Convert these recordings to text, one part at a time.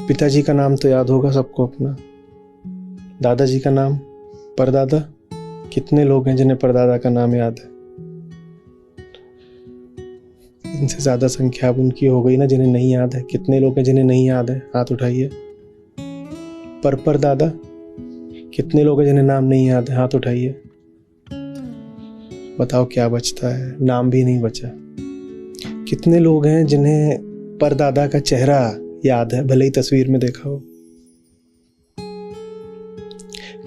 पिताजी का नाम तो याद होगा सबको अपना, दादाजी का नाम, परदादा। कितने लोग हैं जिन्हें परदादा का नाम याद है? इनसे ज्यादा संख्या अब उनकी हो गई ना जिन्हें नहीं याद है। कितने लोग हैं जिन्हें नहीं याद है? हाथ उठाइए। परदादा। कितने लोग हैं जिन्हें नाम नहीं याद है? हाथ उठाइए। बताओ क्या बचता है? नाम भी नहीं बचा। कितने लोग हैं जिन्हें परदादा का चेहरा याद है, भले ही तस्वीर में देखा हो?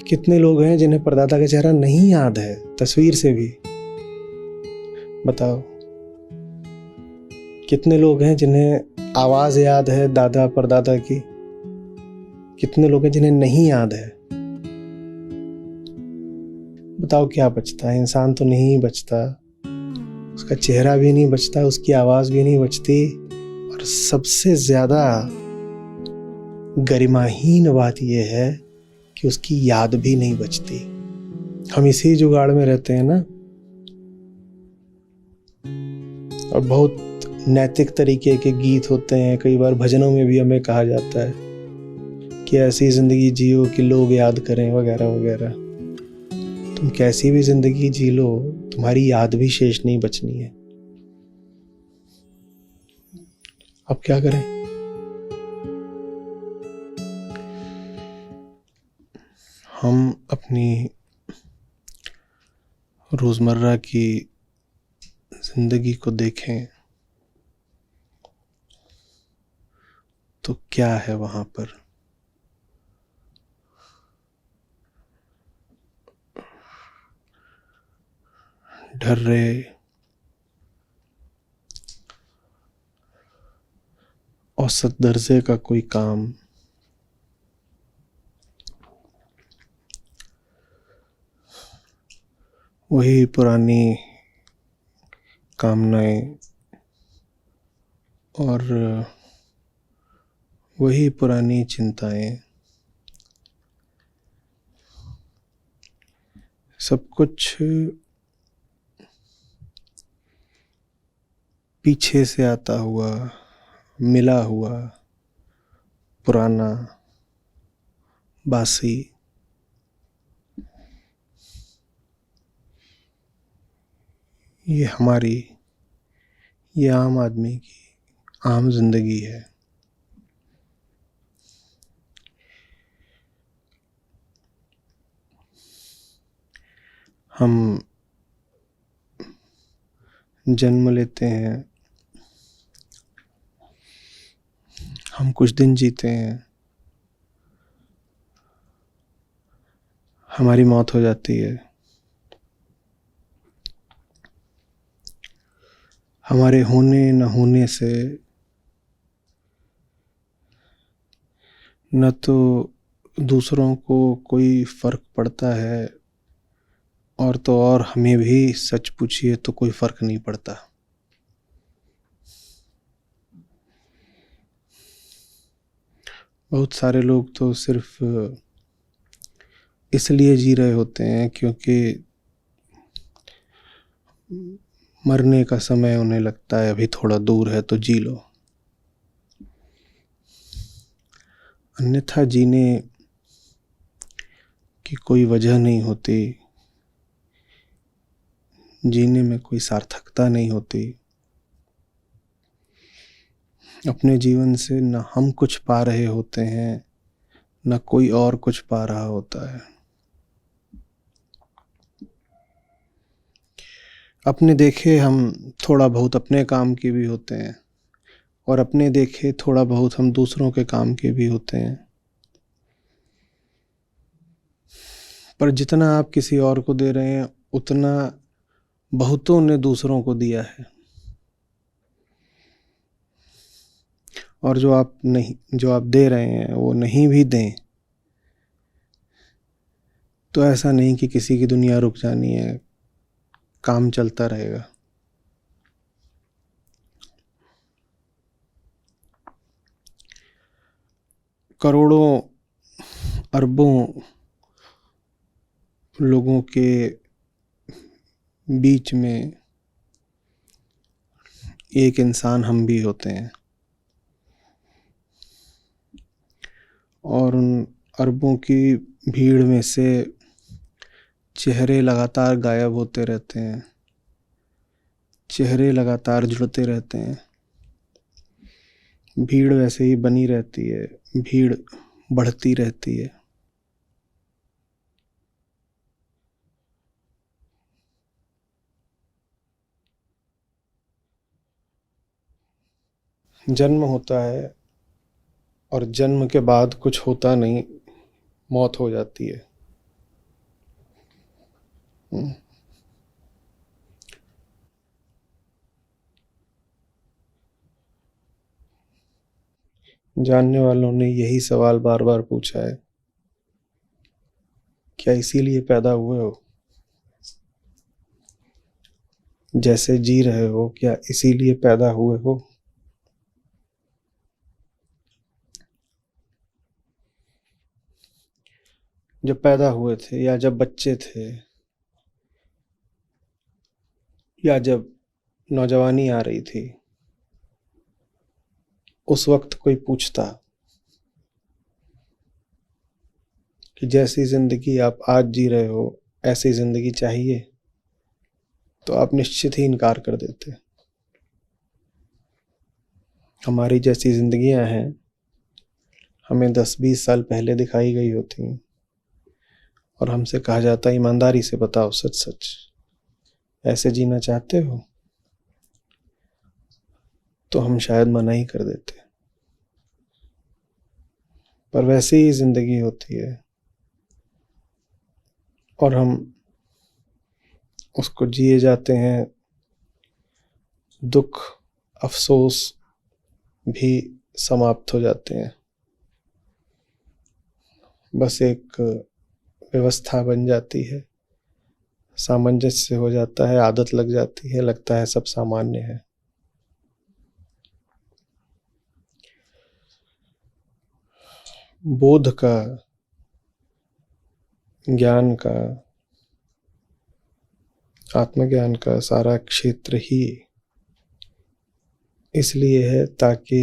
कितने लोग हैं जिन्हें परदादा का चेहरा नहीं याद है, तस्वीर से भी? बताओ। कितने लोग हैं जिन्हें आवाज याद है दादा परदादा की? कितने लोग हैं जिन्हें नहीं याद है? बताओ क्या बचता है? इंसान तो नहीं बचता, उसका चेहरा भी नहीं बचता, उसकी आवाज भी नहीं बचती, और सबसे ज्यादा गरिमाहीन बात यह है कि उसकी याद भी नहीं बचती। हम इसी जुगाड़ में रहते हैं ना। और बहुत नैतिक तरीके के गीत होते हैं, कई बार भजनों में भी हमें कहा जाता है कि ऐसी जिंदगी जियो कि लोग याद करें, वगैरह वगैरह। तुम कैसी भी जिंदगी जी लो, तुम्हारी याद भी शेष नहीं बचनी है। अब क्या करें? हम अपनी रोजमर्रा की जिंदगी को देखें तो क्या है वहां पर? ढर्रे, औसत दर्जे का कोई काम, वही पुरानी कामनाएं और वही पुरानी चिंताएं, सब कुछ पीछे से आता हुआ, मिला हुआ, पुराना, बासी। ये हमारी, ये आम आदमी की आम जिंदगी है। हम जन्म लेते हैं, हम कुछ दिन जीते हैं, हमारी मौत हो जाती है। हमारे होने न होने से न तो दूसरों को कोई फर्क पड़ता है, और तो और हमें भी सच पूछिए तो कोई फर्क नहीं पड़ता। बहुत सारे लोग तो सिर्फ इसलिए जी रहे होते हैं क्योंकि मरने का समय उन्हें लगता है अभी थोड़ा दूर है तो जी लो, अन्यथा जीने की कोई वजह नहीं होती, जीने में कोई सार्थकता नहीं होती। अपने जीवन से न हम कुछ पा रहे होते हैं, न कोई और कुछ पा रहा होता है। अपने देखे हम थोड़ा बहुत अपने काम के भी होते हैं, और अपने देखे थोड़ा बहुत हम दूसरों के काम के भी होते हैं। पर जितना आप किसी और को दे रहे हैं उतना बहुतों ने दूसरों को दिया है। और जो आप दे रहे हैं वो नहीं भी दें तो ऐसा नहीं कि किसी की दुनिया रुक जानी है, काम चलता रहेगा। करोड़ों अरबों लोगों के बीच में एक इंसान हम भी होते हैं। और उन अरबों की भीड़ में से चेहरे लगातार गायब होते रहते हैं, चेहरे लगातार जुड़ते रहते हैं। भीड़ वैसे ही बनी रहती है, भीड़ बढ़ती रहती है। जन्म होता है और जन्म के बाद कुछ होता नहीं, मौत हो जाती है। जानने वालों ने यही सवाल बार बार पूछा है, क्या इसीलिए पैदा हुए हो? जैसे जी रहे हो, क्या इसीलिए पैदा हुए हो? जब पैदा हुए थे, या जब बच्चे थे, या जब नौजवानी आ रही थी, उस वक्त कोई पूछता कि जैसी जिंदगी आप आज जी रहे हो ऐसी जिंदगी चाहिए, तो आप निश्चित ही इनकार कर देते। हमारी जैसी जिंदगियां हैं, हमें 10-20 साल पहले दिखाई गई होती, और हमसे कहा जाता ईमानदारी से बताओ, सच सच ऐसे जीना चाहते हो? तो हम शायद मना ही कर देते। पर वैसी ही जिंदगी होती है, और हम उसको जिए जाते हैं। दुख, अफसोस भी समाप्त हो जाते हैं। बस एक व्यवस्था बन जाती है, सामंजस्य हो जाता है, आदत लग जाती है, लगता है सब सामान्य है। बोध का, ज्ञान का, आत्मज्ञान का सारा क्षेत्र ही इसलिए है ताकि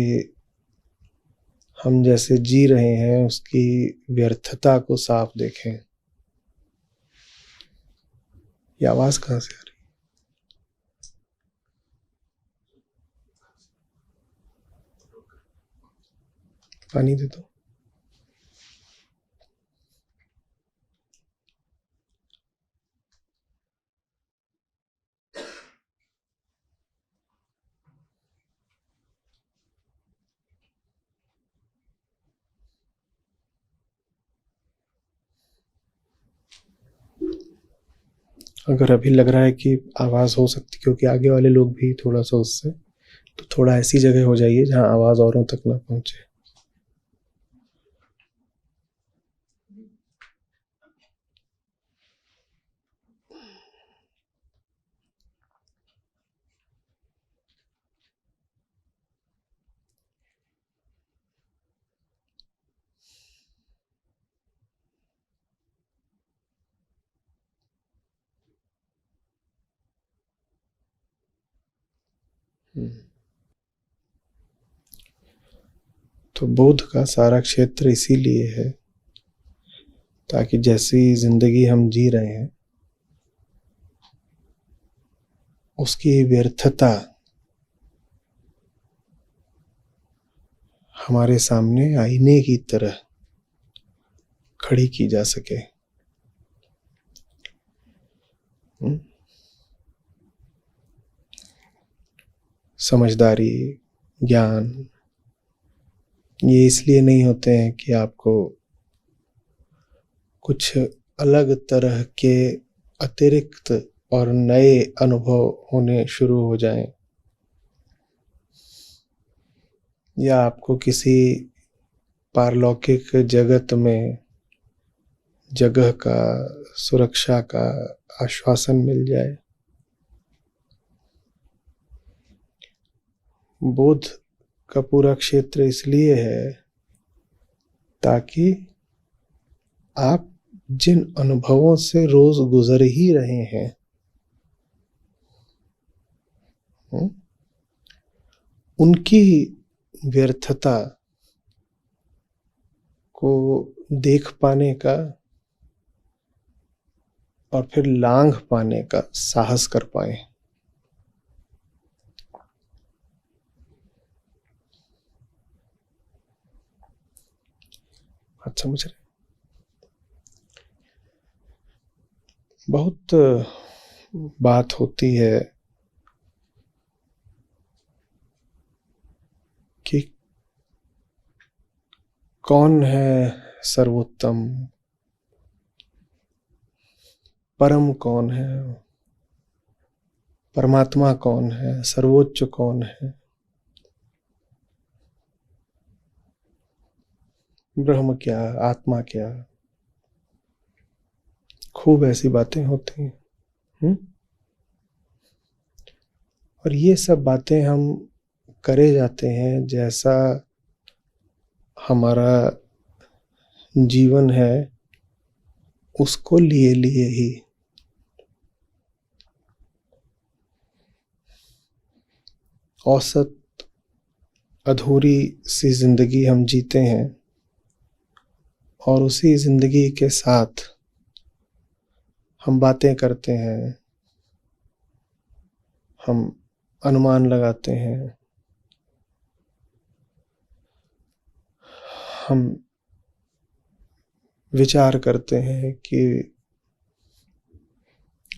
हम जैसे जी रहे हैं उसकी व्यर्थता को साफ देखें। ये आवाज कहाँ से आ रही? पानी दे दो। अगर अभी लग रहा है कि आवाज हो सकती, क्योंकि आगे वाले लोग भी थोड़ा सा उससे, तो थोड़ा ऐसी जगह हो जाइए जहां आवाज औरों तक ना पहुंचे। तो बोध का सारा क्षेत्र इसीलिए है ताकि जैसी जिंदगी हम जी रहे हैं उसकी व्यर्थता हमारे सामने आईने की तरह खड़ी की जा सके। समझदारी, ज्ञान ये इसलिए नहीं होते हैं कि आपको कुछ अलग तरह के अतिरिक्त और नए अनुभव होने शुरू हो जाएं, या आपको किसी पारलौकिक जगत में जगह का, सुरक्षा का आश्वासन मिल जाए। बोध का पूरा क्षेत्र इसलिए है ताकि आप जिन अनुभवों से रोज गुजर ही रहे हैं, उनकी व्यर्थता को देख पाने का और फिर लांघ पाने का साहस कर पाए। बात समझ रहे? बहुत बात होती है कि कौन है सर्वोत्तम, परम कौन है, परमात्मा कौन है, सर्वोच्च कौन है, ब्रह्म क्या, आत्मा क्या। खूब ऐसी बातें होती हैं। और ये सब बातें हम करे जाते हैं जैसा हमारा जीवन है उसको लिए लिए ही। औसत अधूरी सी जिंदगी हम जीते हैं और उसी जिंदगी के साथ हम बातें करते हैं, हम अनुमान लगाते हैं, हम विचार करते हैं कि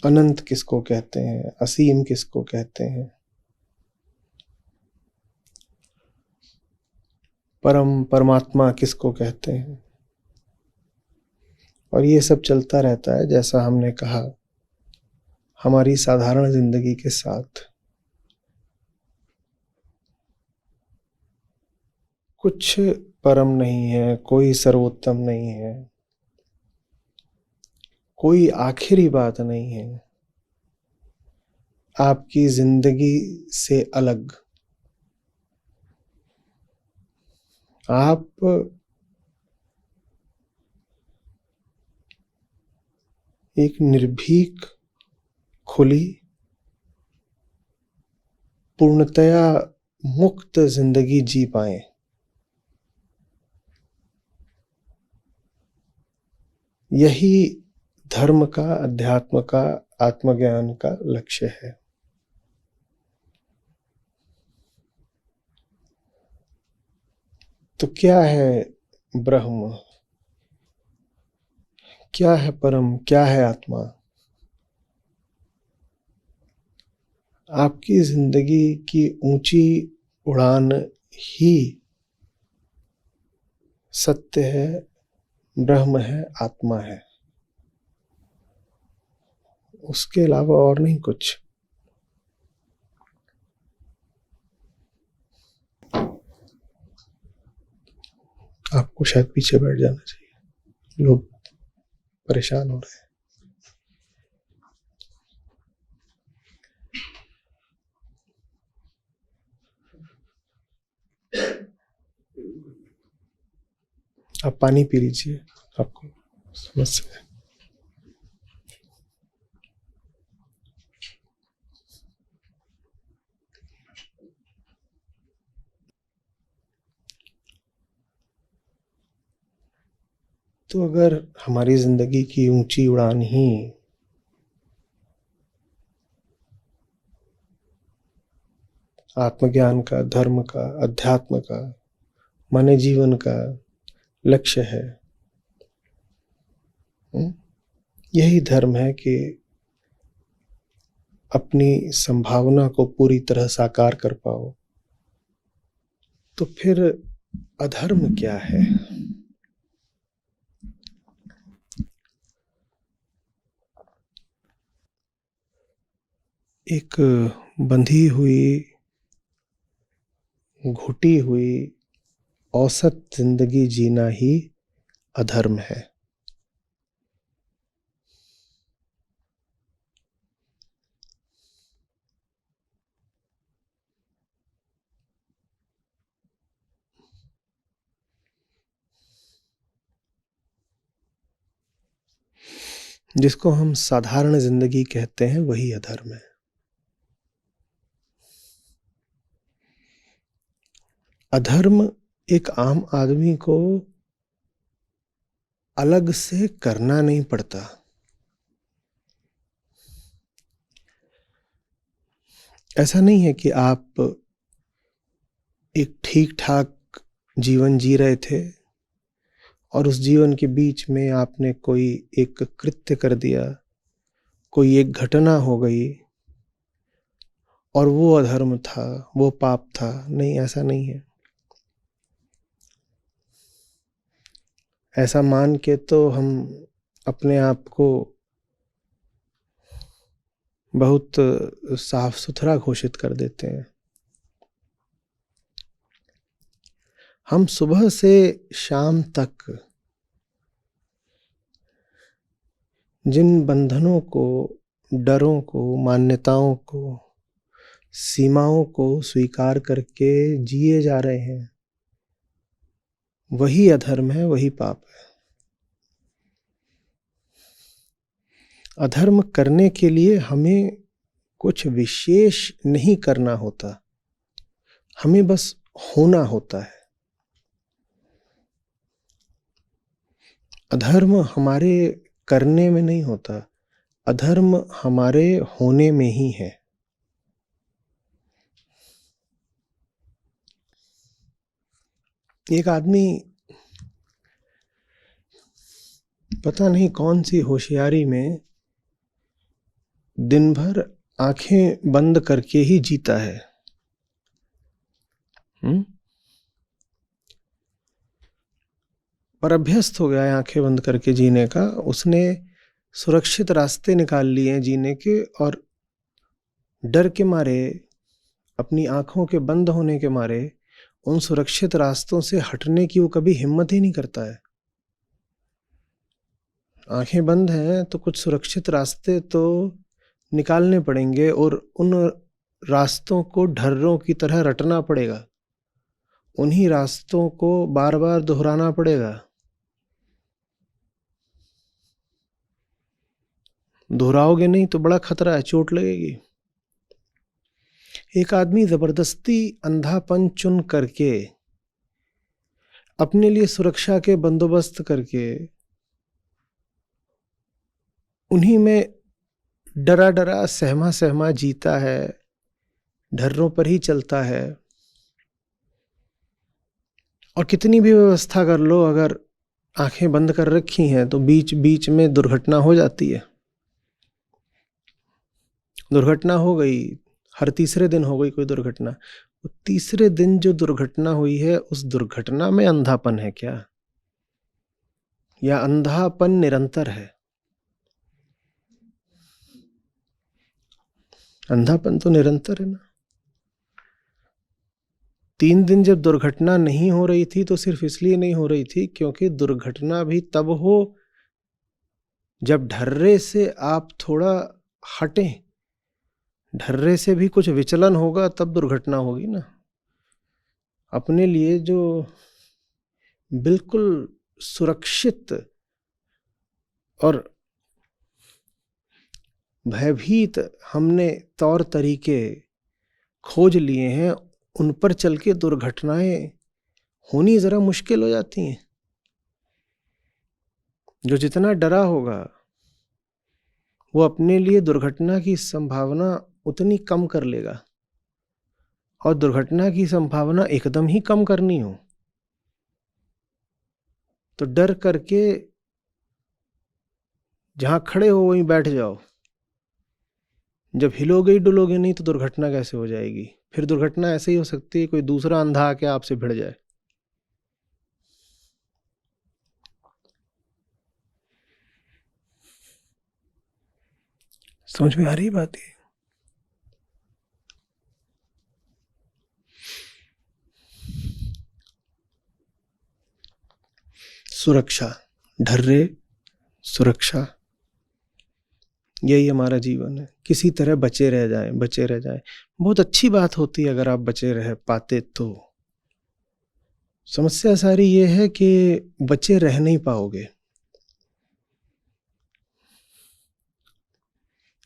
अनंत किसको कहते हैं, असीम किसको कहते हैं, परमात्मा किसको कहते हैं। और ये सब चलता रहता है, जैसा हमने कहा, हमारी साधारण जिंदगी के साथ। कुछ परम नहीं है, कोई सर्वोत्तम नहीं है, कोई आखिरी बात नहीं है आपकी जिंदगी से अलग। आप एक निर्भीक, खुली, पूर्णतया मुक्त जिंदगी जी पाए। यही धर्म का, अध्यात्म का, आत्मज्ञान का लक्ष्य है। तो क्या है ब्रह्म, क्या है परम, क्या है आत्मा? आपकी जिंदगी की ऊंची उड़ान ही सत्य है, ब्रह्म है, आत्मा है। उसके अलावा और नहीं कुछ। आपको शायद पीछे बैठ जाना चाहिए, लोग परेशान हो रहे हैं। आप पानी पी लीजिए, आपको समस्या है। तो अगर हमारी जिंदगी की ऊंची उड़ान ही आत्मज्ञान का, धर्म का, अध्यात्म का, माने जीवन का लक्ष्य है, यही धर्म है कि अपनी संभावना को पूरी तरह साकार कर पाओ, तो फिर अधर्म क्या है? एक बंधी हुई, घुटी हुई औसत जिंदगी जीना ही अधर्म है। जिसको हम साधारण जिंदगी कहते हैं वही अधर्म है। अधर्म एक आम आदमी को अलग से करना नहीं पड़ता। ऐसा नहीं है कि आप एक ठीक ठाक जीवन जी रहे थे और उस जीवन के बीच में आपने कोई एक कृत्य कर दिया, कोई एक घटना हो गई और वो अधर्म था, वो पाप था। नहीं, ऐसा नहीं है। ऐसा मान के तो हम अपने आप को बहुत साफ सुथरा घोषित कर देते हैं। हम सुबह से शाम तक जिन बंधनों को, डरों को, मान्यताओं को, सीमाओं को स्वीकार करके जिए जा रहे हैं, वही अधर्म है, वही पाप है। अधर्म करने के लिए हमें कुछ विशेष नहीं करना होता, हमें बस होना होता है। अधर्म हमारे करने में नहीं होता, अधर्म हमारे होने में ही है। एक आदमी पता नहीं कौन सी होशियारी में दिन भर आंखें बंद करके ही जीता है। पर अभ्यस्त हो गया है आंखें बंद करके जीने का। उसने सुरक्षित रास्ते निकाल लिए हैं जीने के, और डर के मारे, अपनी आंखों के बंद होने के मारे उन सुरक्षित रास्तों से हटने की वो कभी हिम्मत ही नहीं करता है। आंखें बंद हैं तो कुछ सुरक्षित रास्ते तो निकालने पड़ेंगे और उन रास्तों को ढर्रों की तरह रटना पड़ेगा, उन्हीं रास्तों को बार बार दोहराना पड़ेगा। दोहराओगे नहीं तो बड़ा खतरा है, चोट लगेगी। एक आदमी जबरदस्ती अंधापन चुन करके, अपने लिए सुरक्षा के बंदोबस्त करके, उन्हीं में डरा डरा सहमा सहमा जीता है, ढर्रों पर ही चलता है। और कितनी भी व्यवस्था कर लो, अगर आंखें बंद कर रखी हैं तो बीच बीच में दुर्घटना हो जाती है। दुर्घटना हो गई, हर तीसरे दिन हो गई कोई दुर्घटना। वो तीसरे दिन जो दुर्घटना हुई है, उस दुर्घटना में अंधापन है क्या, या अंधापन निरंतर है? अंधापन तो निरंतर है ना। 3 दिन जब दुर्घटना नहीं हो रही थी तो सिर्फ इसलिए नहीं हो रही थी क्योंकि दुर्घटना भी तब हो जब ढर्रे से आप थोड़ा हटें, ढर्रे से भी कुछ विचलन होगा तब दुर्घटना होगी ना। अपने लिए जो बिल्कुल सुरक्षित और भयभीत हमने तौर तरीके खोज लिए हैं, उन पर चल के दुर्घटनाएं होनी जरा मुश्किल हो जाती हैं। जो जितना डरा होगा वो अपने लिए दुर्घटना की संभावना उतनी कम कर लेगा। और दुर्घटना की संभावना एकदम ही कम करनी हो तो डर करके जहां खड़े हो वहीं बैठ जाओ। जब हिलोगे ही डुलोगे नहीं तो दुर्घटना कैसे हो जाएगी? फिर दुर्घटना ऐसे ही हो सकती है कोई दूसरा अंधा आके आपसे भिड़ जाए। समझ में आ रही बात है? सुरक्षा, ढर्रे, सुरक्षा, यही हमारा जीवन है। किसी तरह बचे रह जाएं, बचे रह जाएं। बहुत अच्छी बात होती है अगर आप बचे रह पाते तो। समस्या सारी ये है कि बचे रह नहीं पाओगे।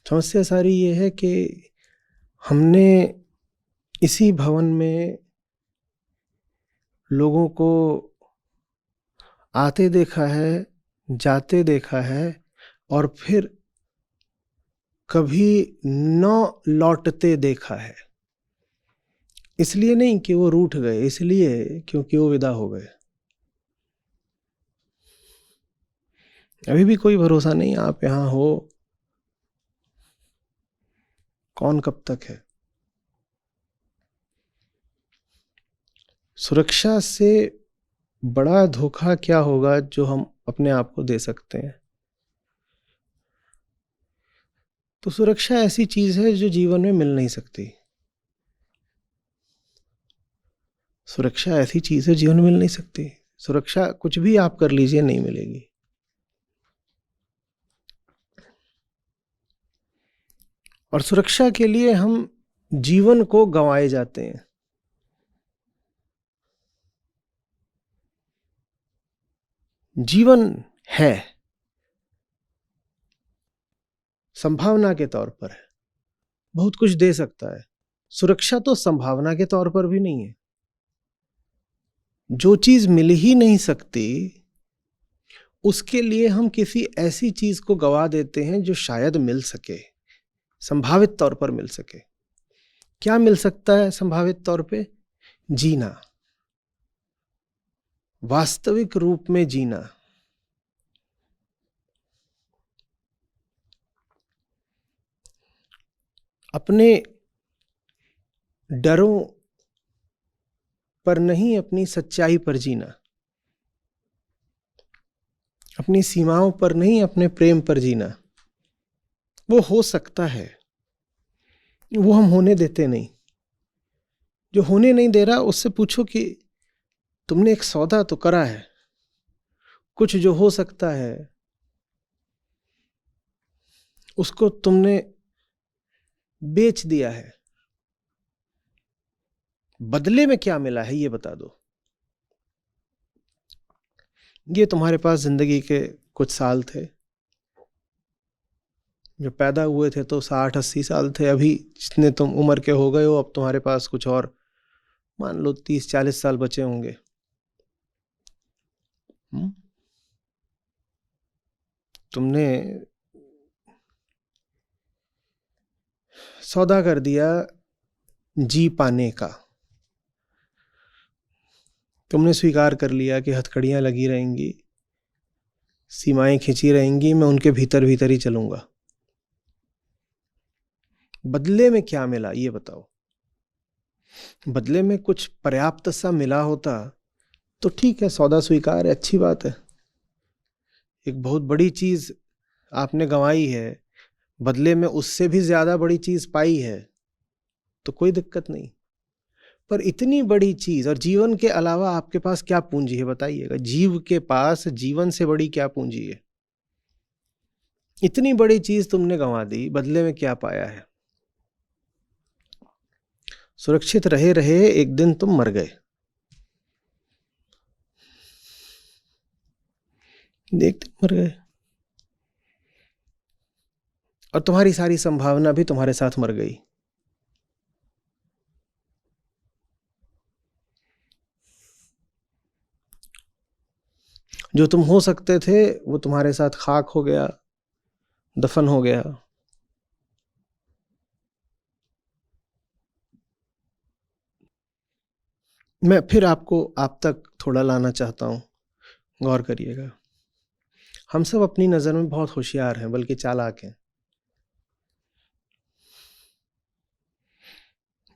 समस्या सारी ये है कि हमने इसी भवन में लोगों को आते देखा है, जाते देखा है और फिर कभी न लौटते देखा है। इसलिए नहीं कि वो रूठ गए, इसलिए क्योंकि वो विदा हो गए। अभी भी कोई भरोसा नहीं, आप यहां हो, कौन कब तक है। सुरक्षा से बड़ा धोखा क्या होगा जो हम अपने आप को दे सकते हैं। तो सुरक्षा ऐसी चीज है जो जीवन में मिल नहीं सकती। सुरक्षा ऐसी चीज है जीवन में मिल नहीं सकती। सुरक्षा कुछ भी आप कर लीजिए, नहीं मिलेगी। और सुरक्षा के लिए हम जीवन को गंवाए जाते हैं। जीवन है, संभावना के तौर पर है, बहुत कुछ दे सकता है। सुरक्षा तो संभावना के तौर पर भी नहीं है। जो चीज मिल ही नहीं सकती, उसके लिए हम किसी ऐसी चीज को गवा देते हैं जो शायद मिल सके, संभावित तौर पर मिल सके। क्या मिल सकता है संभावित तौर पे? जीना, वास्तविक रूप में जीना। अपने डरों पर नहीं, अपनी सच्चाई पर जीना। अपनी सीमाओं पर नहीं, अपने प्रेम पर जीना। वो हो सकता है, वो हम होने देते नहीं। जो होने नहीं दे रहा उससे पूछो कि तुमने एक सौदा तो करा है, कुछ जो हो सकता है उसको तुमने बेच दिया है, बदले में क्या मिला है ये बता दो। ये तुम्हारे पास जिंदगी के कुछ साल थे, जो पैदा हुए थे तो 60-80 साल थे। अभी जितने तुम उम्र के हो गए हो, अब तुम्हारे पास कुछ और मान लो 30-40 साल बचे होंगे। तुमने सौदा कर दिया जी पाने का। तुमने स्वीकार कर लिया कि हथकड़ियां लगी रहेंगी, सीमाएं खिंची रहेंगी, मैं उनके भीतर भीतर ही चलूंगा। बदले में क्या मिला ये बताओ। बदले में कुछ पर्याप्त सा मिला होता तो ठीक है, सौदा स्वीकार है, अच्छी बात है। एक बहुत बड़ी चीज आपने गंवाई है, बदले में उससे भी ज्यादा बड़ी चीज पाई है तो कोई दिक्कत नहीं। पर इतनी बड़ी चीज और जीवन के अलावा आपके पास क्या पूंजी है बताइएगा। जीव के पास जीवन से बड़ी क्या पूंजी है? इतनी बड़ी चीज तुमने गंवा दी, बदले में क्या पाया है? सुरक्षित रहे रहे एक दिन तुम मर गए। देखते मर गए, और तुम्हारी सारी संभावना भी तुम्हारे साथ मर गई। जो तुम हो सकते थे वो तुम्हारे साथ खाक हो गया, दफन हो गया। मैं फिर आपको आप तक थोड़ा लाना चाहता हूं, गौर करिएगा। हम सब अपनी नजर में बहुत होशियार हैं, बल्कि चालाक हैं।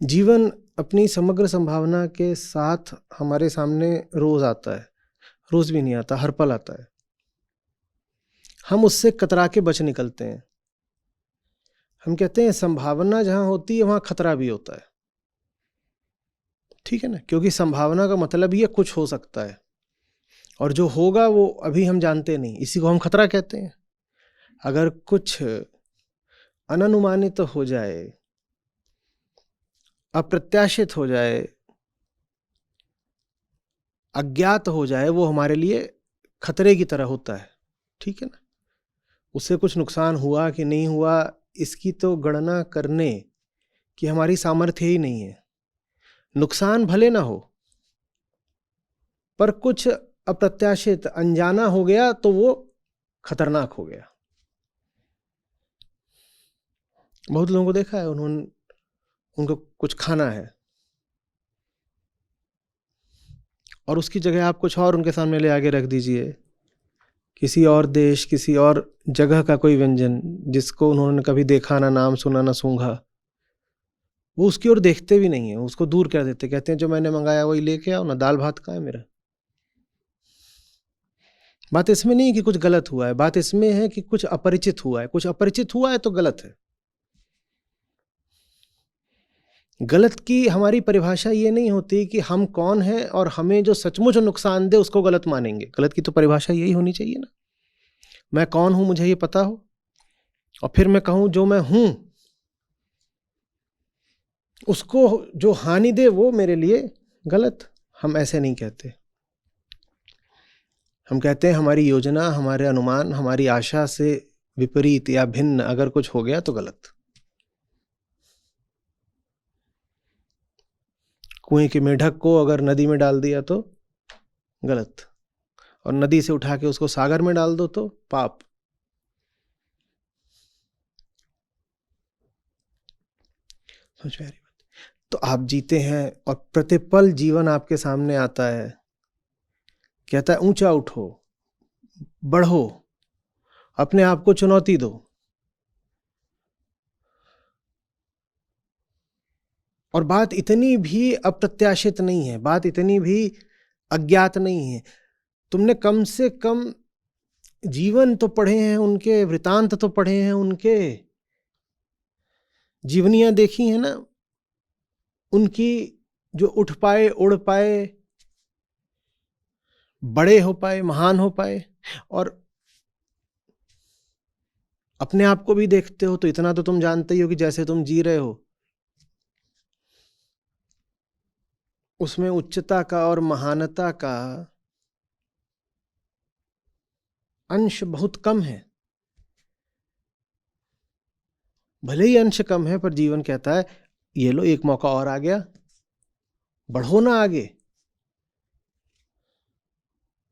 जीवन अपनी समग्र संभावना के साथ हमारे सामने रोज आता है, रोज भी नहीं आता, हर पल आता है। हम उससे कतरा के बच निकलते हैं। हम कहते हैं संभावना जहां होती है वहां खतरा भी होता है, ठीक है ना? क्योंकि संभावना का मतलब ये कुछ हो सकता है, और जो होगा वो अभी हम जानते नहीं, इसी को हम खतरा कहते हैं। अगर कुछ अननुमानित हो जाए, अप्रत्याशित हो जाए, अज्ञात हो जाए, वो हमारे लिए खतरे की तरह होता है, ठीक है ना? उससे कुछ नुकसान हुआ कि नहीं हुआ, इसकी तो गणना करने की हमारी सामर्थ्य ही नहीं है। नुकसान भले ना हो, पर कुछ अप्रत्याशित अनजाना हो गया तो वो खतरनाक हो गया। बहुत लोगों को देखा है, उनको कुछ खाना है और उसकी जगह आप कुछ और उनके सामने ले आके रख दीजिए, किसी और देश, किसी और जगह का कोई व्यंजन जिसको उन्होंने कभी देखा ना, नाम सुना ना सूंघा, वो उसकी ओर देखते भी नहीं है, उसको दूर कर देते, कहते हैं जो मैंने मंगाया वही लेके आओ ना, दाल भात कहाँ है मेरा। बात इसमें नहीं है कि कुछ गलत हुआ है, बात इसमें है कि कुछ अपरिचित हुआ है। कुछ अपरिचित हुआ है तो गलत है। गलत की हमारी परिभाषा ये नहीं होती कि हम कौन हैं और हमें जो सचमुच नुकसान दे उसको गलत मानेंगे। गलत की तो परिभाषा यही होनी चाहिए ना, मैं कौन हूं मुझे ये पता हो और फिर मैं कहूं जो मैं हूं उसको जो हानि दे वो मेरे लिए गलत। हम ऐसे नहीं कहते। हम कहते हैं हमारी योजना, हमारे अनुमान, हमारी आशा से विपरीत या भिन्न अगर कुछ हो गया तो गलत। कुएं के मेढक को अगर नदी में डाल दिया तो गलत, और नदी से उठा के उसको सागर में डाल दो तो पाप। समझ में आ रही बात? तो आप जीते हैं और प्रतिपल जीवन आपके सामने आता है, कहता है ऊंचा उठो, बढ़ो, अपने आप को चुनौती दो। और बात इतनी भी अप्रत्याशित नहीं है, बात इतनी भी अज्ञात नहीं है। तुमने कम से कम जीवन तो पढ़े हैं, उनके वृतांत तो पढ़े हैं, उनके जीवनियां देखी हैं ना, उनकी जो उठ पाए, उड़ पाए, बड़े हो पाए, महान हो पाए। और अपने आप को भी देखते हो तो इतना तो तुम जानते ही हो कि जैसे तुम जी रहे हो उसमें उच्चता का और महानता का अंश बहुत कम है। भले ही अंश कम है पर जीवन कहता है ये लो एक मौका और आ गया, बढ़ो ना आगे,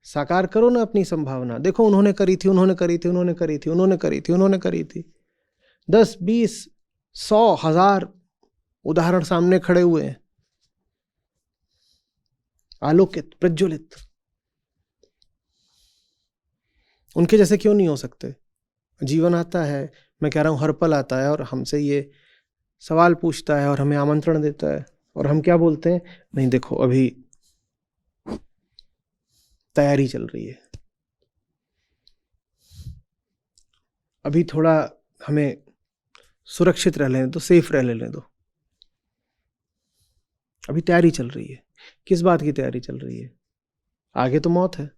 साकार करो ना अपनी संभावना। देखो उन्होंने करी थी, उन्होंने करी थी, उन्होंने करी थी, उन्होंने करी थी, उन्होंने करी थी। 10, 20, 100, 1000 उदाहरण सामने खड़े हुए हैं, आलोकित, प्रज्वलित। उनके जैसे क्यों नहीं हो सकते? जीवन आता है, मैं कह रहा हूं हर पल आता है और हमसे ये सवाल पूछता है और हमें आमंत्रण देता है, और हम क्या बोलते हैं? नहीं देखो अभी तैयारी चल रही है, अभी थोड़ा हमें सुरक्षित रह लेने दो, सेफ रह लेने दो, अभी तैयारी चल रही है। किस बात की तैयारी चल रही है? आगे तो मौत है।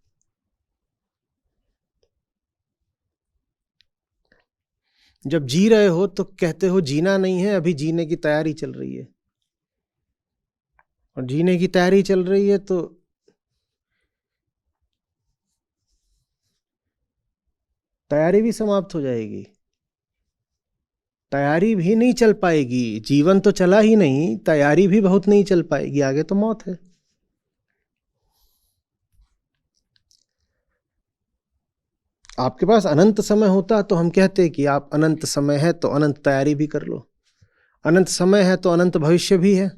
जब जी रहे हो तो कहते हो जीना नहीं है, अभी जीने की तैयारी चल रही है। और जीने की तैयारी चल रही है तो तैयारी भी समाप्त हो जाएगी, तैयारी भी नहीं चल पाएगी। जीवन तो चला ही नहीं, तैयारी भी बहुत नहीं चल पाएगी, आगे तो मौत है। आपके पास अनंत समय होता तो हम कहते कि आप अनंत समय है तो अनंत तैयारी भी कर लो, अनंत समय है तो अनंत भविष्य भी है।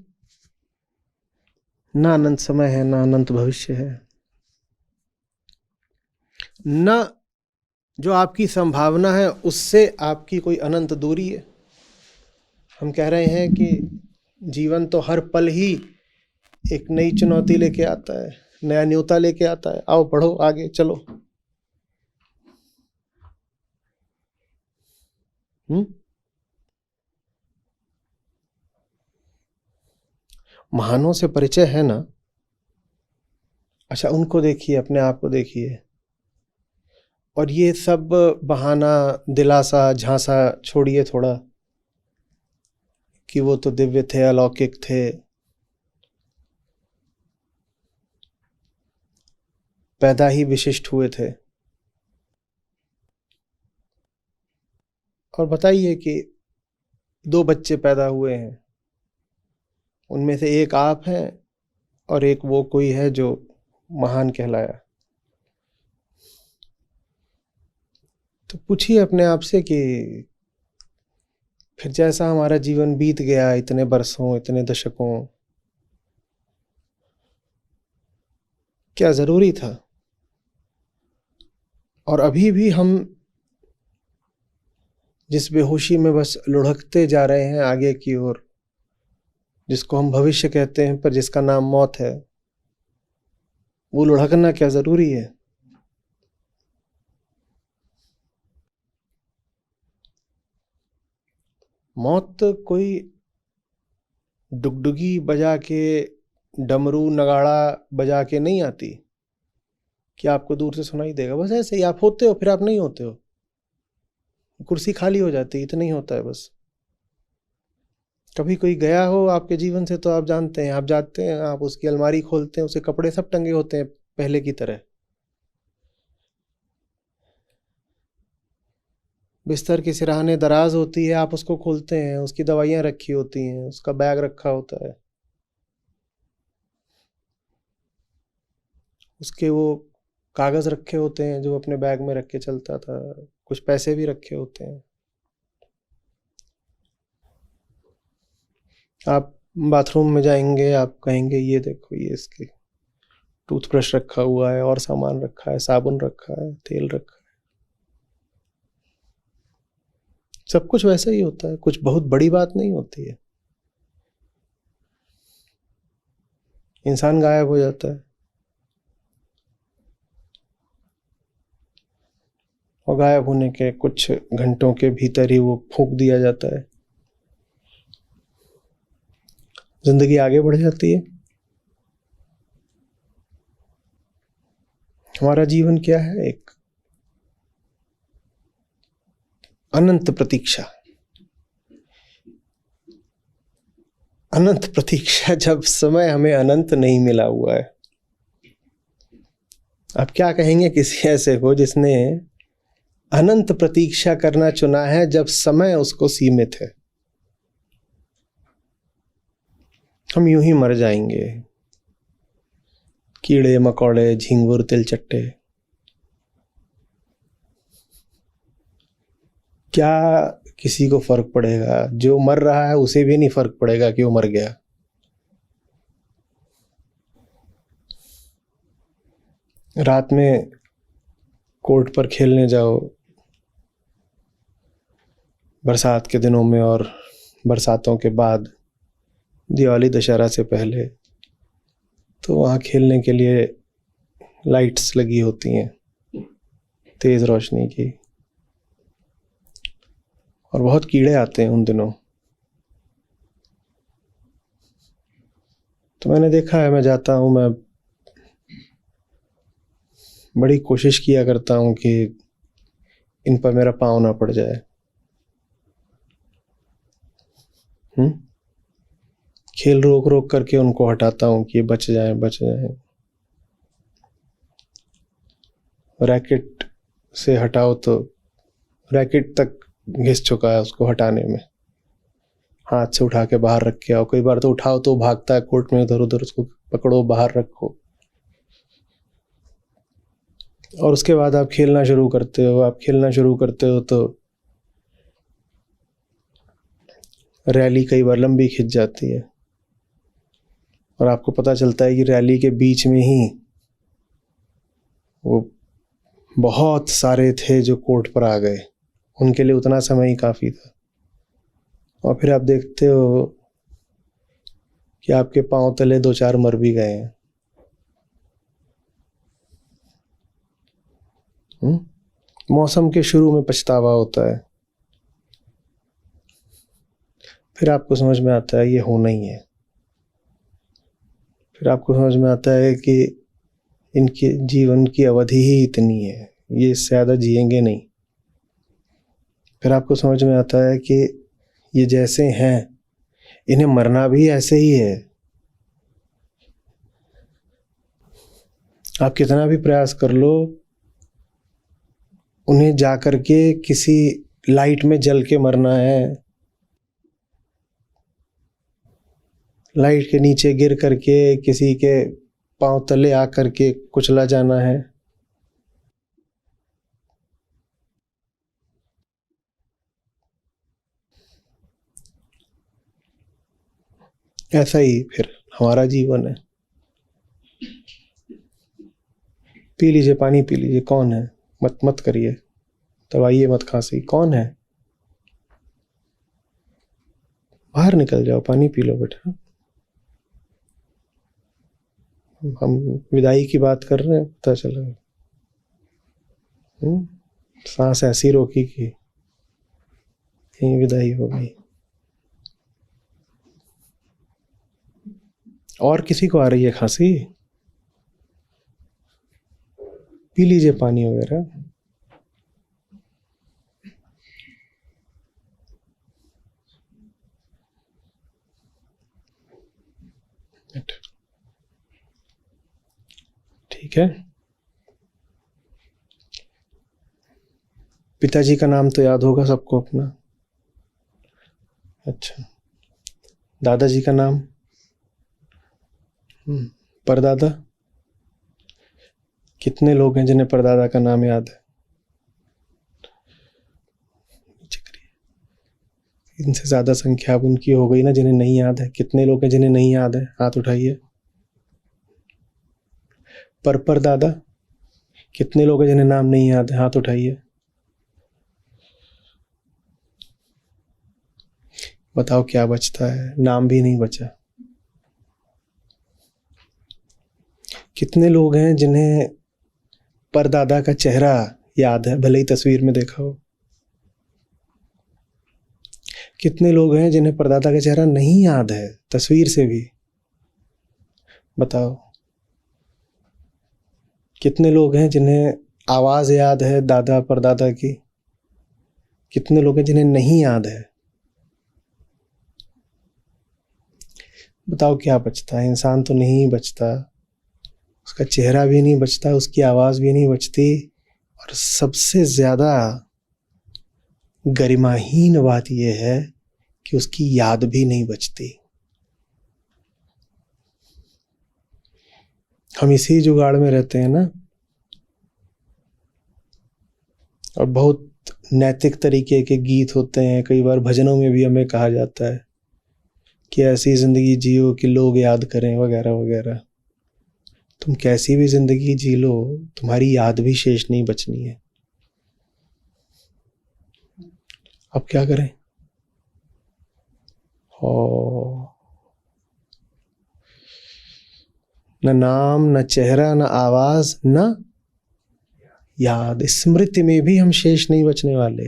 ना अनंत समय है, ना अनंत भविष्य है, ना जो आपकी संभावना है उससे आपकी कोई अनंत दूरी है। हम कह रहे हैं कि जीवन तो हर पल ही एक नई चुनौती लेके आता है, नया न्योता लेके आता है, आओ बढ़ो आगे चलो। महानों से परिचय है ना? अच्छा उनको देखिए, अपने आप को देखिए, और ये सब बहाना, दिलासा, झांसा छोड़िए थोड़ा कि वो तो दिव्य थे, अलौकिक थे, पैदा ही विशिष्ट हुए थे। और बताइए कि 2 बच्चे पैदा हुए हैं, उनमें से एक आप हैं और एक वो कोई है जो महान कहलाया। तो पूछिए अपने आप से कि फिर जैसा हमारा जीवन बीत गया इतने बरसों, इतने दशकों, क्या जरूरी था? और अभी भी हम जिस बेहोशी में बस लुढ़कते जा रहे हैं आगे की ओर, जिसको हम भविष्य कहते हैं पर जिसका नाम मौत है, वो लुढ़कना क्या जरूरी है? मौत कोई डुगडुगी बजा के, डमरू नगाड़ा बजा के नहीं आती कि आपको दूर से सुनाई देगा। बस ऐसे ही आप होते हो, फिर आप नहीं होते हो, कुर्सी खाली हो जाती है, इतना ही होता है बस। कभी कोई गया हो आपके जीवन से तो आप जानते हैं, आप जाते हैं, आप उसकी अलमारी खोलते हैं, उसे कपड़े सब टंगे होते हैं पहले की तरह, बिस्तर की सिरहाने दराज होती है, आप उसको खोलते हैं, उसकी दवाइयाँ रखी होती हैं, उसका बैग रखा होता है, उसके वो कागज़ रखे होते हैं जो अपने बैग में रख के चलता था, कुछ पैसे भी रखे होते हैं। आप बाथरूम में जाएंगे, आप कहेंगे ये देखो, ये इसके टूथब्रश रखा हुआ है, और सामान रखा है, साबुन रखा है, तेल रखा है, सब कुछ वैसा ही होता है, कुछ बहुत बड़ी बात नहीं होती है। इंसान गायब हो जाता है, और गायब होने के कुछ घंटों के भीतर ही वो फूंक दिया जाता है, जिंदगी आगे बढ़ जाती है। हमारा जीवन क्या है? एक अनंत प्रतीक्षा, अनंत प्रतीक्षा, जब समय हमें अनंत नहीं मिला हुआ है। आप क्या कहेंगे किसी ऐसे को जिसने अनंत प्रतीक्षा करना चुना है जब समय उसको सीमित है? हम यूं ही मर जाएंगे, कीड़े मकोड़े, झिंगुर, तिलचट्टे। क्या किसी को फर्क पड़ेगा? जो मर रहा है उसे भी नहीं फर्क पड़ेगा कि वो मर गया। रात में कोर्ट पर खेलने जाओ बरसात के दिनों में, और बरसातों के बाद, दिवाली दशहरा से पहले, तो वहाँ खेलने के लिए लाइट्स लगी होती हैं तेज रोशनी की, और बहुत कीड़े आते हैं उन दिनों। तो मैंने देखा है, मैं जाता हूँ, मैं बड़ी कोशिश किया करता हूँ कि इन पर मेरा पाँव ना पड़ जाए। खेल रोक रोक करके उनको हटाता हूँ कि बच जाए, बच जाए। रैकेट से हटाओ तो रैकेट तक घिस चुका है उसको हटाने में, हाथ से उठा के बाहर रख के आओ। कई बार तो उठाओ तो भागता है कोर्ट में इधर उधर, उसको पकड़ो, बाहर रखो, और उसके बाद आप खेलना शुरू करते हो। आप खेलना शुरू करते हो तो रैली कई बार लंबी खिंच जाती है, और आपको पता चलता है कि रैली के बीच में ही वो बहुत सारे थे जो कोर्ट पर आ गए, उनके लिए उतना समय ही काफ़ी था। और फिर आप देखते हो कि आपके पांव तले दो चार मर भी गए हैं। मौसम के शुरू में पछतावा होता है, फिर आपको समझ में आता है ये होना ही है। फिर आपको समझ में आता है कि इनके जीवन की अवधि ही इतनी है, ये इससे ज़्यादा जिएंगे नहीं। फिर आपको समझ में आता है कि ये जैसे हैं इन्हें मरना भी ऐसे ही है। आप कितना भी प्रयास कर लो, उन्हें जा कर के किसी लाइट में जल के मरना है, लाइट के नीचे गिर करके किसी के पांव तले आ करके कुचला जाना है। ऐसा ही फिर हमारा जीवन है। पी लीजिए पानी, पी लीजिए। कौन है? मत मत करिए, दबाइए मत खांसी। कौन है? बाहर निकल जाओ, पानी पी लो बेटा। हम विदाई की बात कर रहे हैं, पता चला। सांस ऐसी रोकी कि यहीं विदाई हो गई। और किसी को आ रही है खांसी? पी लीजिए पानी वगैरह। ठीक है। पिताजी का नाम तो याद होगा सबको अपना। अच्छा, दादाजी का नाम? परदादा? कितने लोग हैं जिन्हें परदादा का नाम याद है? इनसे ज्यादा संख्या अब उनकी हो गई ना जिन्हें नहीं याद है। कितने लोग हैं जिन्हें नहीं याद है? हाथ उठाइए। परदादा? कितने लोग हैं जिन्हें नाम नहीं याद है? हाथ उठाइए। बताओ क्या बचता है? नाम भी नहीं बचा। कितने लोग हैं जिन्हें परदादा का चेहरा याद है, भले ही तस्वीर में देखा हो? कितने लोग हैं जिन्हें परदादा का चेहरा नहीं याद है, तस्वीर से भी? बताओ। कितने लोग हैं जिन्हें आवाज याद है दादा परदादा की? कितने लोग हैं जिन्हें नहीं याद है? बताओ क्या बचता है? इंसान तो नहीं बचता, उसका चेहरा भी नहीं बचता, उसकी आवाज भी नहीं बचती, और सबसे ज्यादा गरिमाहीन बात यह है कि उसकी याद भी नहीं बचती। हम इसी जुगाड़ में रहते हैं ना। और बहुत नैतिक तरीके के गीत होते हैं, कई बार भजनों में भी हमें कहा जाता है कि ऐसी जिंदगी जियो कि लोग याद करें, वगैरह वगैरह। तुम कैसी भी जिंदगी जी लो, तुम्हारी याद भी शेष नहीं बचनी है। अब क्या करें? न नाम, न चेहरा, न आवाज, न याद। स्मृति में भी हम शेष नहीं बचने वाले।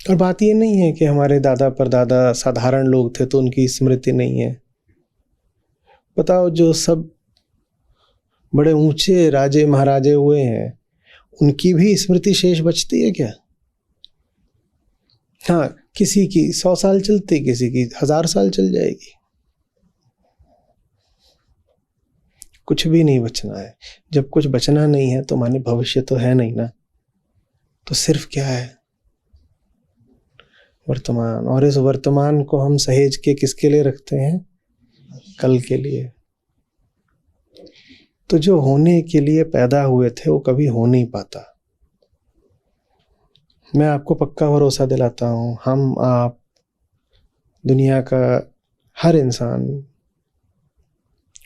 और बात ये नहीं है कि हमारे दादा परदादा साधारण लोग थे तो उनकी स्मृति नहीं है। बताओ, जो सब बड़े ऊंचे राजे महाराजे हुए हैं, उनकी भी स्मृति शेष बचती है क्या? हाँ, किसी की 100 साल चलती, किसी की 1000 साल चल जाएगी। कुछ भी नहीं बचना है। जब कुछ बचना नहीं है तो माने भविष्य तो है नहीं ना। तो सिर्फ क्या है? वर्तमान। और इस वर्तमान को हम सहेज के किसके लिए रखते हैं? कल के लिए। तो जो होने के लिए पैदा हुए थे वो कभी हो नहीं पाता। मैं आपको पक्का भरोसा दिलाता हूं, हम, आप, दुनिया का हर इंसान,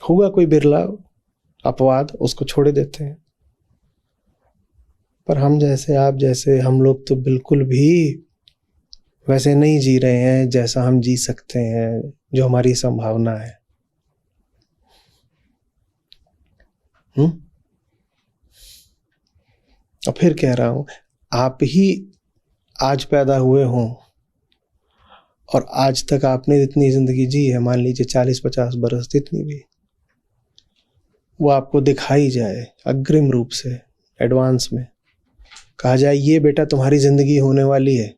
होगा कोई बिरला अपवाद, उसको छोड़े देते हैं। पर हम जैसे, आप जैसे, हम लोग तो बिल्कुल भी वैसे नहीं जी रहे हैं जैसा हम जी सकते हैं, जो हमारी संभावना है। और फिर कह रहा हूं, आप ही आज पैदा हुए हों और आज तक आपने जितनी जिंदगी जी है, मान लीजिए 40-50 बरस, जितनी भी, वो आपको दिखाई जाए अग्रिम रूप से, एडवांस में कहा जाए ये बेटा तुम्हारी जिंदगी होने वाली है।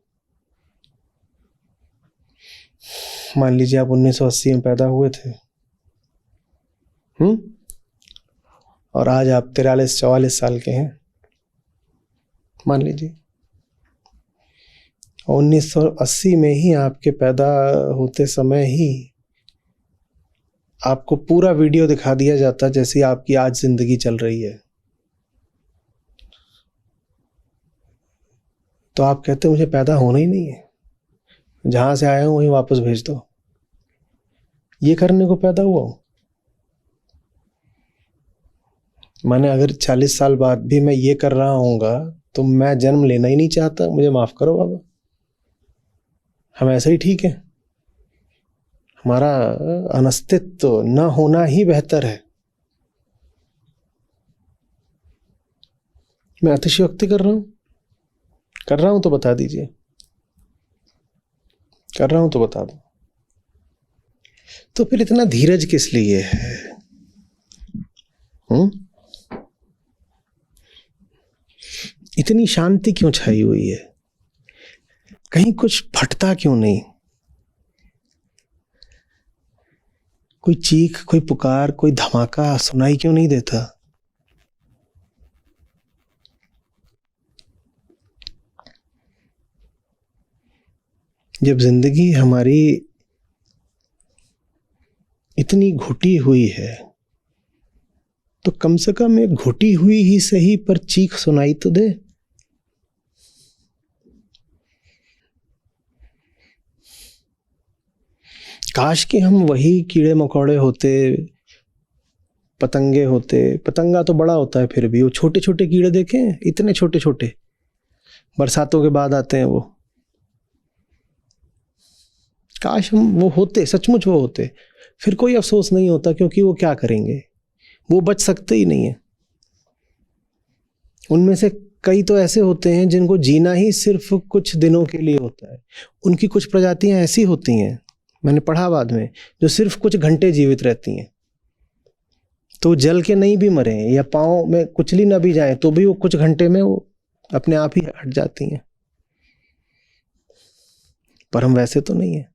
मान लीजिए आप 1980 में पैदा हुए थे, और आज आप 43-44 साल के हैं, मान लीजिए। 1980 में ही आपके पैदा होते समय ही आपको पूरा वीडियो दिखा दिया जाता जैसी आपकी आज जिंदगी चल रही है। तो आप कहते मुझे पैदा होना ही नहीं है, जहां से आया हूं वहीं वापस भेज दो। ये करने को पैदा हुआ हूं। मैंने अगर 40 साल बाद भी मैं ये कर रहा हूँगा तो मैं जन्म लेना ही नहीं चाहता। मुझे माफ करो बाबा, हम ऐसे ही ठीक है। हमारा अनस्तित्व न होना ही बेहतर है। मैं अतिशयोक्ति कर रहा हूं तो बता दीजिए, कर रहा हूं तो बता दो। तो फिर इतना धीरज किस लिए है? इतनी शांति क्यों छाई हुई है? कहीं कुछ फटता क्यों नहीं? कोई चीख, कोई पुकार, कोई धमाका सुनाई क्यों नहीं देता? जब जिंदगी हमारी इतनी घुटी हुई है तो कम से कम एक घुटी हुई ही सही पर चीख सुनाई तो दे। काश कि हम वही कीड़े मकोड़े होते, पतंगे होते। पतंगा तो बड़ा होता है, फिर भी वो छोटे छोटे कीड़े देखे, इतने छोटे छोटे, बरसातों के बाद आते हैं वो। काश हम वो होते, सचमुच वो होते, फिर कोई अफसोस नहीं होता, क्योंकि वो क्या करेंगे, वो बच सकते ही नहीं है। उनमें से कई तो ऐसे होते हैं जिनको जीना ही सिर्फ कुछ दिनों के लिए होता है। उनकी कुछ प्रजातियां ऐसी होती हैं, मैंने पढ़ा बाद में, जो सिर्फ कुछ घंटे जीवित रहती हैं। तो जल के नहीं भी मरे या पाँव में कुचली ना भी जाए तो भी वो कुछ घंटे में वो अपने आप ही हट जाती हैं। पर हम वैसे तो नहीं है।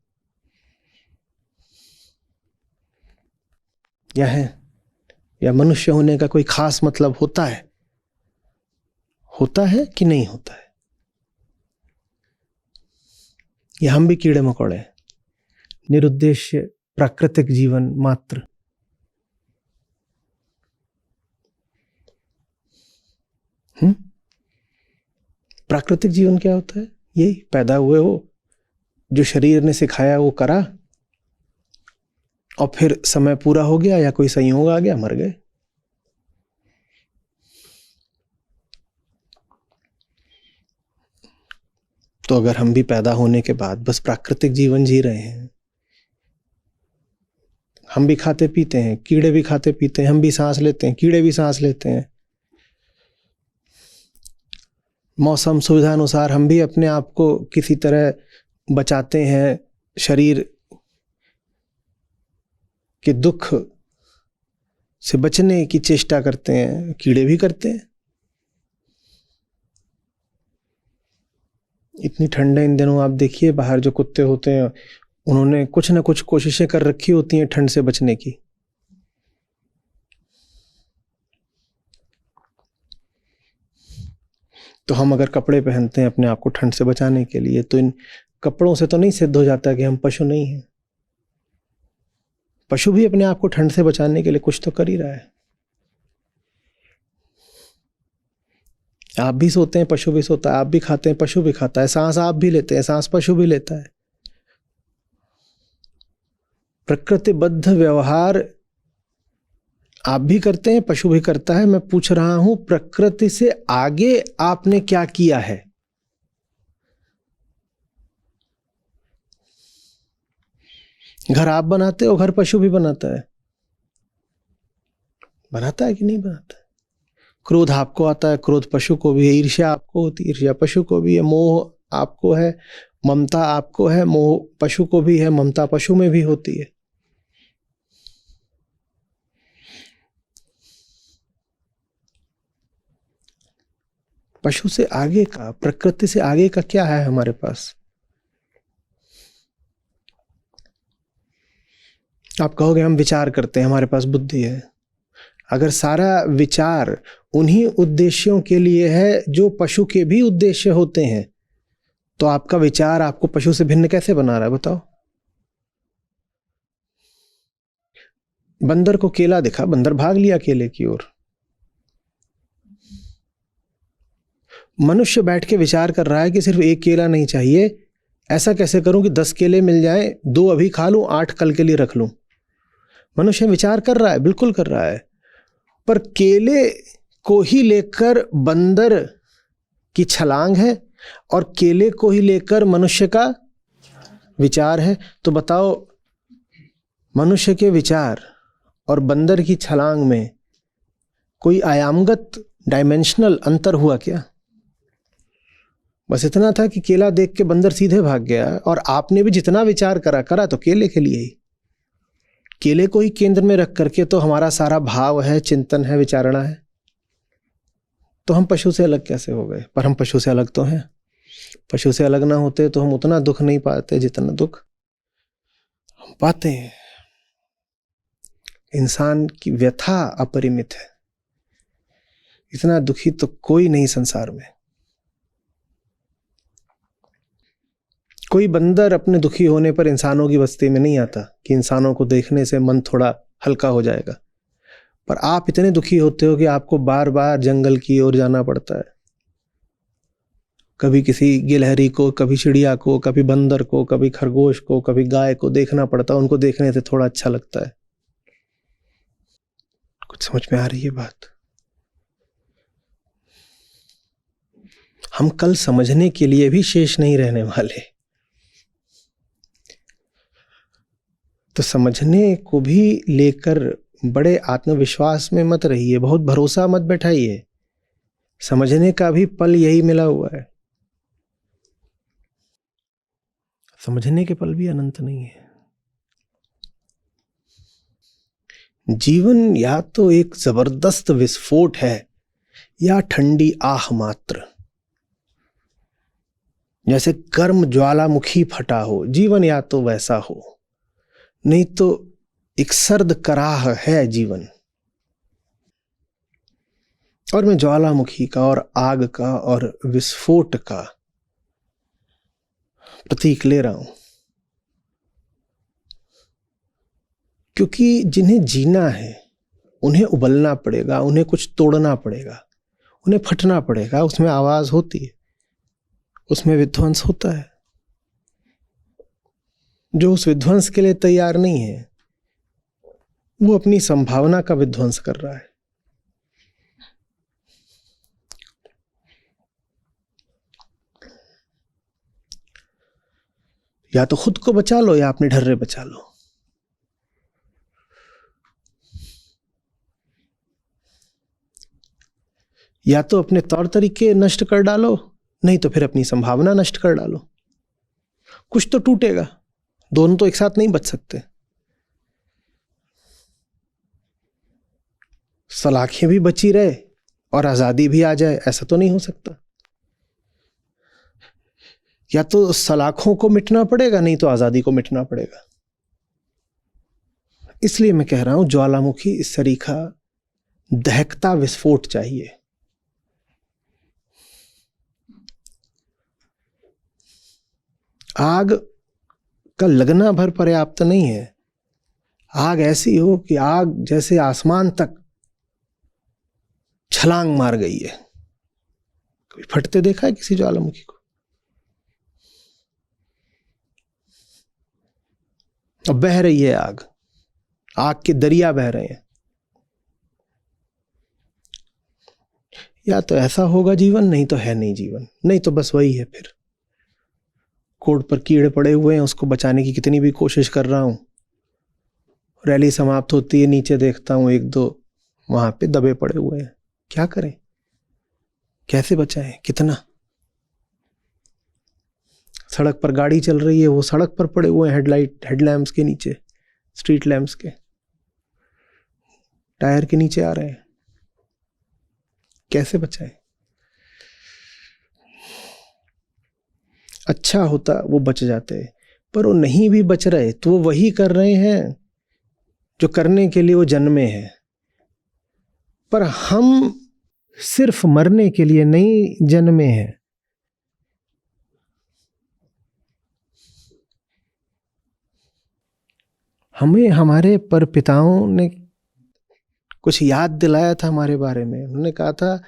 या मनुष्य होने का कोई खास मतलब होता है कि नहीं होता है? या हम भी कीड़े मकोड़े, निरुद्देश्य प्राकृतिक जीवन मात्र? प्राकृतिक जीवन क्या होता है? यही पैदा हुए हो, जो शरीर ने सिखाया वो करा, और फिर समय पूरा हो गया या कोई संयोग आ गया, मर गए। तो अगर हम भी पैदा होने के बाद बस प्राकृतिक जीवन जी रहे हैं, हम भी खाते पीते हैं, कीड़े भी खाते पीते हैं, हम भी सांस लेते हैं, कीड़े भी सांस लेते हैं, मौसम सुविधा अनुसार हम भी अपने आप को किसी तरह बचाते हैं, शरीर के दुख से बचने की चेष्टा करते हैं, कीड़े भी करते हैं। इतनी ठंड है इन दिनों, आप देखिए बाहर जो कुत्ते होते हैं, उन्होंने कुछ ना कुछ कोशिशें कर रखी होती हैं ठंड से बचने की। तो हम अगर कपड़े पहनते हैं अपने आप को ठंड से बचाने के लिए, तो इन कपड़ों से तो नहीं सिद्ध हो जाता कि हम पशु नहीं हैं। पशु भी अपने आप को ठंड से बचाने के लिए कुछ तो कर ही रहा है। आप भी सोते हैं, पशु भी सोता है, आप भी खाते हैं, पशु भी खाता है, सांस आप भी लेते हैं, सांस पशु भी लेता है। प्रकृतिबद्ध व्यवहार आप भी करते हैं, पशु भी करता है। मैं पूछ रहा हूं, प्रकृति से आगे आपने क्या किया है? घर आप बनाते हो, घर पशु भी बनाता है। बनाता है कि नहीं बनाता है? क्रोध आपको आता है, क्रोध पशु को भी है। ईर्ष्या आपको होती है, ईर्ष्या पशु को भी है। मोह आपको है, ममता आपको है, मोह पशु को भी है, ममता पशु में भी होती है। पशु से आगे का, प्रकृति से आगे का क्या है हमारे पास? आप कहोगे हम विचार करते हैं, हमारे पास बुद्धि है। अगर सारा विचार उन्हीं उद्देश्यों के लिए है जो पशु के भी उद्देश्य होते हैं, तो आपका विचार आपको पशु से भिन्न कैसे बना रहा है, बताओ? बंदर को केला दिखा, बंदर भाग लिया केले की ओर। मनुष्य बैठ के विचार कर रहा है कि सिर्फ एक केला नहीं चाहिए, ऐसा कैसे करूं कि 10 केले मिल जाएं, 2 अभी खा लूं, 8 कल के लिए रख लूं। मनुष्य विचार कर रहा है, बिल्कुल कर रहा है, पर केले को ही लेकर बंदर की छलांग है और केले को ही लेकर मनुष्य का विचार है। तो बताओ, मनुष्य के विचार और बंदर की छलांग में कोई आयामगत डायमेंशनल अंतर हुआ क्या? बस इतना था कि केला देख के बंदर सीधे भाग गया, और आपने भी जितना विचार करा तो केले के लिए ही। केले को ही केंद्र में रख करके तो हमारा सारा भाव है, चिंतन है, विचारणा है। तो हम पशु से अलग कैसे हो गए? पर हम पशु से अलग तो हैं। पशु से अलग ना होते तो हम उतना दुख नहीं पाते जितना दुख हम पाते हैं। इंसान की व्यथा अपरिमित है, इतना दुखी तो कोई नहीं संसार में। कोई बंदर अपने दुखी होने पर इंसानों की बस्ती में नहीं आता कि इंसानों को देखने से मन थोड़ा हल्का हो जाएगा। पर आप इतने दुखी होते हो कि आपको बार बार जंगल की ओर जाना पड़ता है, कभी किसी गिलहरी को, कभी चिड़िया को, कभी बंदर को, कभी खरगोश को, कभी गाय को देखना पड़ता है। उनको देखने से थोड़ा अच्छा लगता है। कुछ समझ में आ रही है बात? हम कल समझने के लिए भी शेष नहीं रहने वाले, तो समझने को भी लेकर बड़े आत्मविश्वास में मत रहिए, बहुत भरोसा मत बैठाइए। समझने का भी पल यही मिला हुआ है, समझने के पल भी अनंत नहीं है। जीवन या तो एक जबरदस्त विस्फोट है या ठंडी आह मात्र। जैसे गर्म ज्वालामुखी फटा हो, जीवन या तो वैसा हो, नहीं तो एक सर्द कराह है जीवन। और मैं ज्वालामुखी का और आग का और विस्फोट का प्रतीक ले रहा हूं, क्योंकि जिन्हें जीना है उन्हें उबलना पड़ेगा, उन्हें कुछ तोड़ना पड़ेगा, उन्हें फटना पड़ेगा। उसमें आवाज होती है, उसमें विध्वंस होता है। जो उस विध्वंस के लिए तैयार नहीं है वो अपनी संभावना का विध्वंस कर रहा है। या तो खुद को बचा लो या अपने ढर्रे बचा लो। या तो अपने तौर तरीके नष्ट कर डालो, नहीं तो फिर अपनी संभावना नष्ट कर डालो। कुछ तो टूटेगा, दोनों तो एक साथ नहीं बच सकते। सलाखें भी बची रहे और आजादी भी आ जाए, ऐसा तो नहीं हो सकता। या तो सलाखों को मिटना पड़ेगा, नहीं तो आजादी को मिटना पड़ेगा। इसलिए मैं कह रहा हूं, ज्वालामुखी इस सरीखा दहकता विस्फोट चाहिए। आग का लगना भर पर्याप्त नहीं है। आग ऐसी हो कि आग जैसे आसमान तक छलांग मार गई है। कभी फटते देखा है किसी ज्वालामुखी को? अब बह रही है आग, आग के दरिया बह रहे हैं। या तो ऐसा होगा जीवन, नहीं तो है नहीं जीवन। नहीं तो बस वही है, फिर कोड पर कीड़े पड़े हुए हैं, उसको बचाने की कितनी भी कोशिश कर रहा हूं। रैली समाप्त होती है, नीचे देखता हूं 1-2 वहां पे दबे पड़े हुए हैं। क्या करें, कैसे बचाएं, कितना? सड़क पर गाड़ी चल रही है, वो सड़क पर पड़े हुए हैं, हेडलैम्प्स के नीचे, स्ट्रीट लैम्प्स के, टायर के नीचे आ रहे हैं। कैसे बचाएं? अच्छा होता वो बच जाते, पर वो नहीं भी बच रहे तो वो वही कर रहे हैं जो करने के लिए वो जन्मे हैं। पर हम सिर्फ मरने के लिए नहीं जन्मे हैं। हमें हमारे परपिताओं ने कुछ याद दिलाया था हमारे बारे में। उन्होंने कहा था,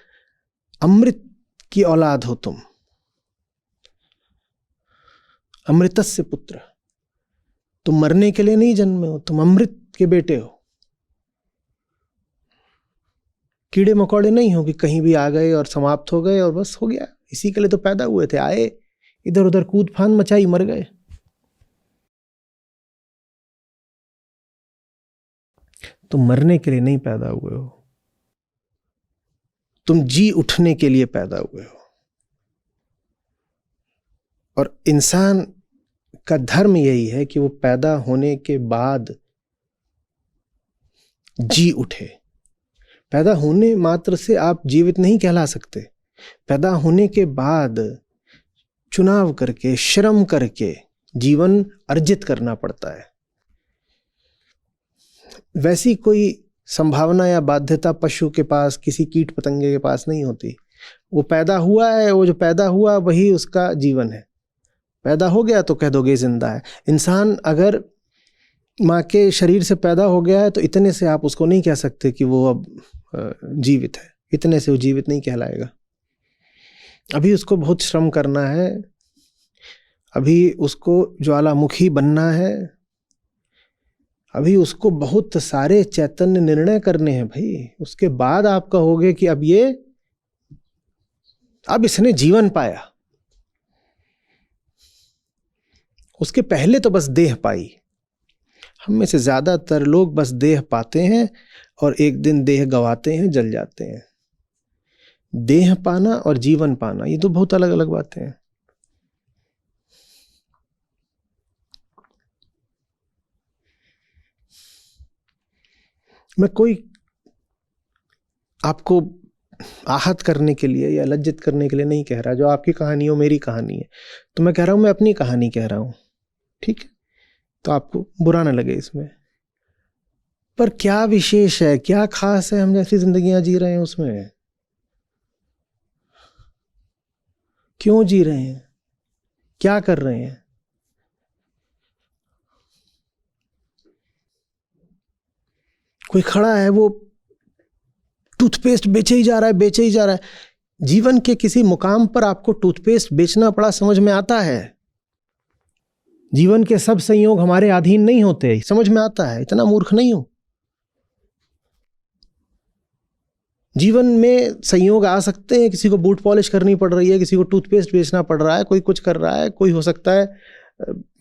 अमृत की औलाद हो तुम, अमृतस्य पुत्र। तुम मरने के लिए नहीं जन्मे हो, तुम अमृत के बेटे हो। कीड़े मकोड़े नहीं हो कि कहीं भी आ गए और समाप्त हो गए और बस हो गया। इसी के लिए तो पैदा हुए थे, आए इधर उधर कूद फान मचाई, मर गए। तुम मरने के लिए नहीं पैदा हुए हो, तुम जी उठने के लिए पैदा हुए हो। और इंसान का धर्म यही है कि वो पैदा होने के बाद जी उठे। पैदा होने मात्र से आप जीवित नहीं कहला सकते। पैदा होने के बाद चुनाव करके, श्रम करके जीवन अर्जित करना पड़ता है। वैसी कोई संभावना या बाध्यता पशु के पास, किसी कीट पतंगे के पास नहीं होती। वो पैदा हुआ है, वो जो पैदा हुआ वही उसका जीवन है। पैदा हो गया तो कह दोगे जिंदा है। इंसान अगर माँ के शरीर से पैदा हो गया है तो इतने से आप उसको नहीं कह सकते कि वो अब जीवित है। इतने से वो जीवित नहीं कहलाएगा। अभी उसको बहुत श्रम करना है, अभी उसको ज्वालामुखी बनना है, अभी उसको बहुत सारे चैतन्य निर्णय करने हैं भाई। उसके बाद आप कहोगे कि अब इसने जीवन पाया। उसके पहले तो बस देह पाई। हम में से ज्यादातर लोग बस देह पाते हैं और एक दिन देह गवाते हैं, जल जाते हैं। देह पाना और जीवन पाना ये तो बहुत अलग अलग बातें हैं। मैं कोई आपको आहत करने के लिए या लज्जित करने के लिए नहीं कह रहा। जो आपकी कहानी हो मेरी कहानी है, तो मैं कह रहा हूं, मैं अपनी कहानी कह रहा हूं, ठीक है? तो आपको बुरा ना लगे इसमें। पर क्या विशेष है, क्या खास है हम जैसी जिंदगियां जी रहे हैं उसमें? क्यों जी रहे हैं? क्या कर रहे हैं? कोई खड़ा है, वो टूथपेस्ट बेचे ही जा रहा है, बेचे ही जा रहा है। जीवन के किसी मुकाम पर आपको टूथपेस्ट बेचना पड़ा, समझ में आता है। जीवन के सब संयोग हमारे अधीन नहीं होते, समझ में आता है। इतना मूर्ख नहीं हूं। जीवन में संयोग आ सकते हैं। किसी को बूट पॉलिश करनी पड़ रही है, किसी को टूथपेस्ट बेचना पड़ रहा है, कोई कुछ कर रहा है, कोई हो सकता है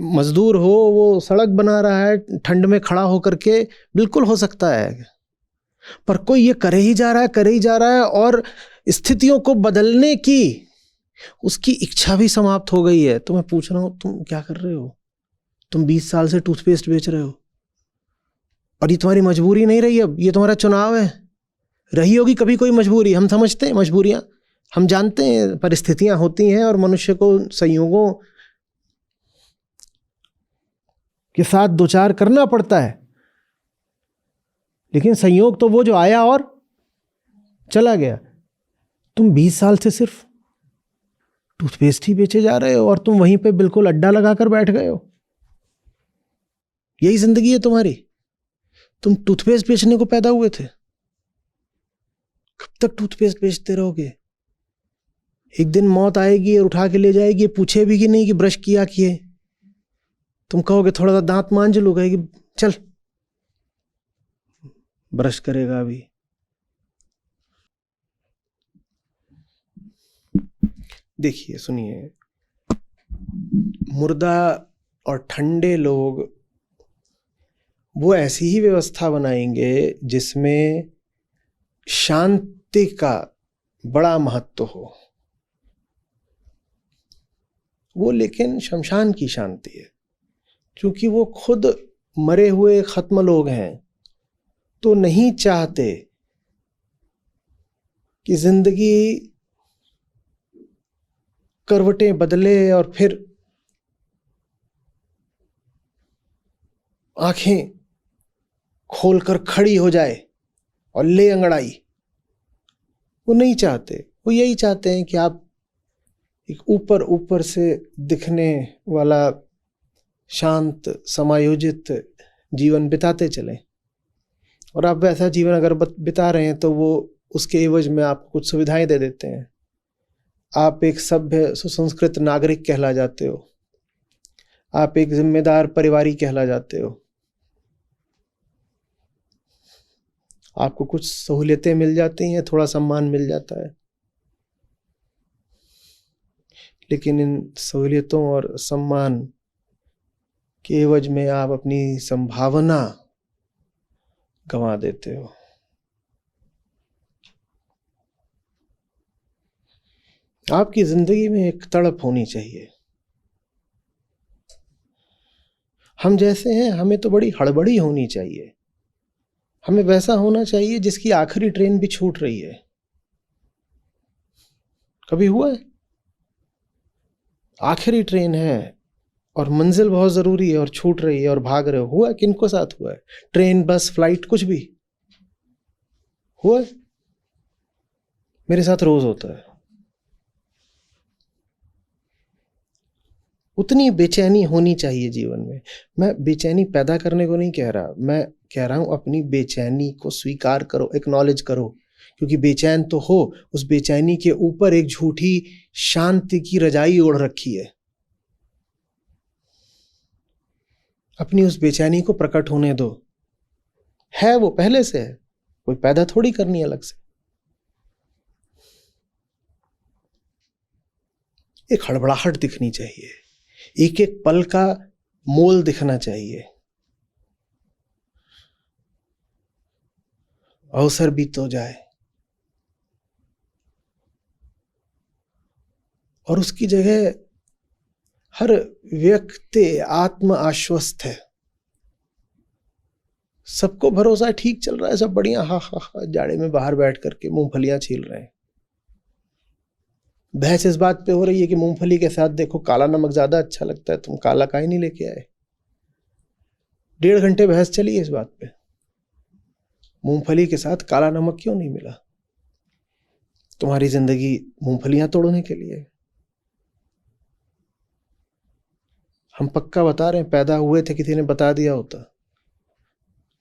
मजदूर हो, वो सड़क बना रहा है ठंड में खड़ा होकर के, बिल्कुल हो सकता है। पर कोई ये करे ही जा रहा है, करे ही जा रहा है, और स्थितियों को बदलने की उसकी इच्छा भी समाप्त हो गई है। तो मैं पूछ रहा हूं, तुम क्या कर रहे हो? तुम 20 साल से टूथपेस्ट बेच रहे हो और ये तुम्हारी मजबूरी नहीं रही, अब ये तुम्हारा चुनाव है। रही होगी कभी कोई मजबूरी, हम समझते हैं मजबूरियां, हम जानते हैं परिस्थितियां होती हैं और मनुष्य को संयोगों के साथ दो चार करना पड़ता है। लेकिन संयोग तो वो जो आया और चला गया। तुम 20 साल से सिर्फ टूथपेस्ट ही बेचे जा रहे हो और तुम वहीं पे बिल्कुल अड्डा लगाकर बैठ गए हो। यही जिंदगी है तुम्हारी। तुम टूथपेस्ट बेचने को पैदा हुए थे। कब तक टूथपेस्ट बेचते रहोगे? एक दिन मौत आएगी और उठा के ले जाएगी, पूछे भी कि नहीं कि ब्रश किया किए। तुम कहोगे थोड़ा सा दांत मांज लो, कहेगी चल, ब्रश करेगा अभी। देखिए, सुनिए, मुर्दा और ठंडे लोग वो ऐसी ही व्यवस्था बनाएंगे जिसमें शांति का बड़ा महत्व हो। वो लेकिन शमशान की शांति है, क्योंकि वो खुद मरे हुए खत्म लोग हैं, तो नहीं चाहते कि जिंदगी करवटें बदले और फिर आंखें खोलकर खड़ी हो जाए और ले अंगड़ाई। वो नहीं चाहते। वो यही चाहते हैं कि आप एक ऊपर ऊपर से दिखने वाला शांत समायोजित जीवन बिताते चलें। और आप वैसा जीवन अगर बिता रहे हैं तो वो उसके एवज में आपको कुछ सुविधाएं दे देते हैं। आप एक सभ्य सुसंस्कृत नागरिक कहला जाते हो, आप एक जिम्मेदार परिवारी कहला जाते हो, आपको कुछ सहूलियतें मिल जाती हैं, थोड़ा सम्मान मिल जाता है, लेकिन इन सहूलियतों और सम्मान के एवज में आप अपनी संभावना गंवा देते हो। आपकी जिंदगी में एक तड़प होनी चाहिए। हम जैसे हैं, हमें तो बड़ी हड़बड़ी होनी चाहिए। हमें वैसा होना चाहिए जिसकी आखिरी ट्रेन भी छूट रही है। कभी हुआ है? आखिरी ट्रेन है और मंजिल बहुत जरूरी है और छूट रही है और भाग रहे हो। हुआ है? किनको साथ हुआ है? ट्रेन, बस, फ्लाइट, कुछ भी हुआ है? मेरे साथ रोज होता है। उतनी बेचैनी होनी चाहिए जीवन में। मैं बेचैनी पैदा करने को नहीं कह रहा, मैं कह रहा हूं अपनी बेचैनी को स्वीकार करो, एक्नॉलेज करो, क्योंकि बेचैन तो हो, उस बेचैनी के ऊपर एक झूठी शांति की रजाई ओढ़ रखी है। अपनी उस बेचैनी को प्रकट होने दो। है वो पहले से है, कोई पैदा थोड़ी करनी अलग से। एक हड़बड़ाहट दिखनी चाहिए, एक एक पल का मोल दिखना चाहिए। अवसर बीत तो जाए और उसकी जगह हर व्यक्ति आत्म आश्वस्त है। सबको भरोसा है, ठीक चल रहा है, सब बढ़िया, हा हा हा, जाड़े में बाहर बैठ करके मूंगफलियां छील रहे हैं। बहस इस बात पे हो रही है कि मूंगफली के साथ देखो काला नमक ज्यादा अच्छा लगता है, तुम काला काहे नहीं लेके आए। 1.5 घंटे बहस चली है इस बात पे, मूंगफली के साथ काला नमक क्यों नहीं मिला। तुम्हारी जिंदगी मूंगफलियां तोड़ने के लिए। हम पक्का बता रहे हैं, पैदा हुए थे किसी ने बता दिया होता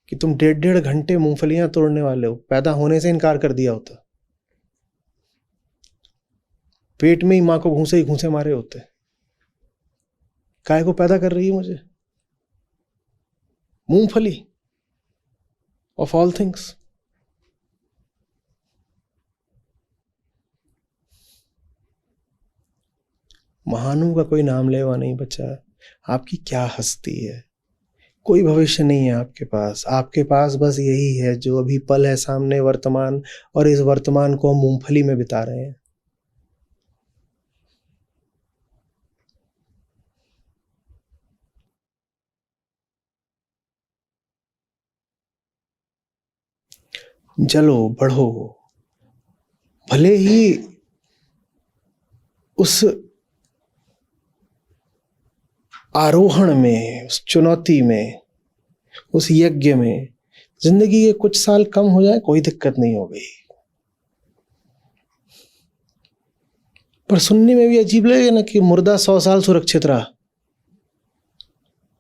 कि तुम 1.5 घंटे मूंगफलियां तोड़ने वाले हो, पैदा होने से इनकार कर दिया होता, पेट में ही मां को घूंसे ही घूंसे मारे होते। काय को पैदा कर रही है मुझे मूंगफली, ऑफ ऑल थिंग्स। महानों का कोई नाम लेवा नहीं बचा। आपकी क्या हस्ती है, कोई भविष्य नहीं है आपके पास। आपके पास बस यही है जो अभी पल है सामने, वर्तमान, और इस वर्तमान को हम मूंगफली में बिता रहे हैं। चलो बढ़ो, भले ही उस आरोहण में, उस चुनौती में, उस यज्ञ में जिंदगी के कुछ साल कम हो जाए, कोई दिक्कत नहीं हो गई। पर सुनने में भी अजीब लगेगा ना कि मुर्दा 100 साल सुरक्षित रहा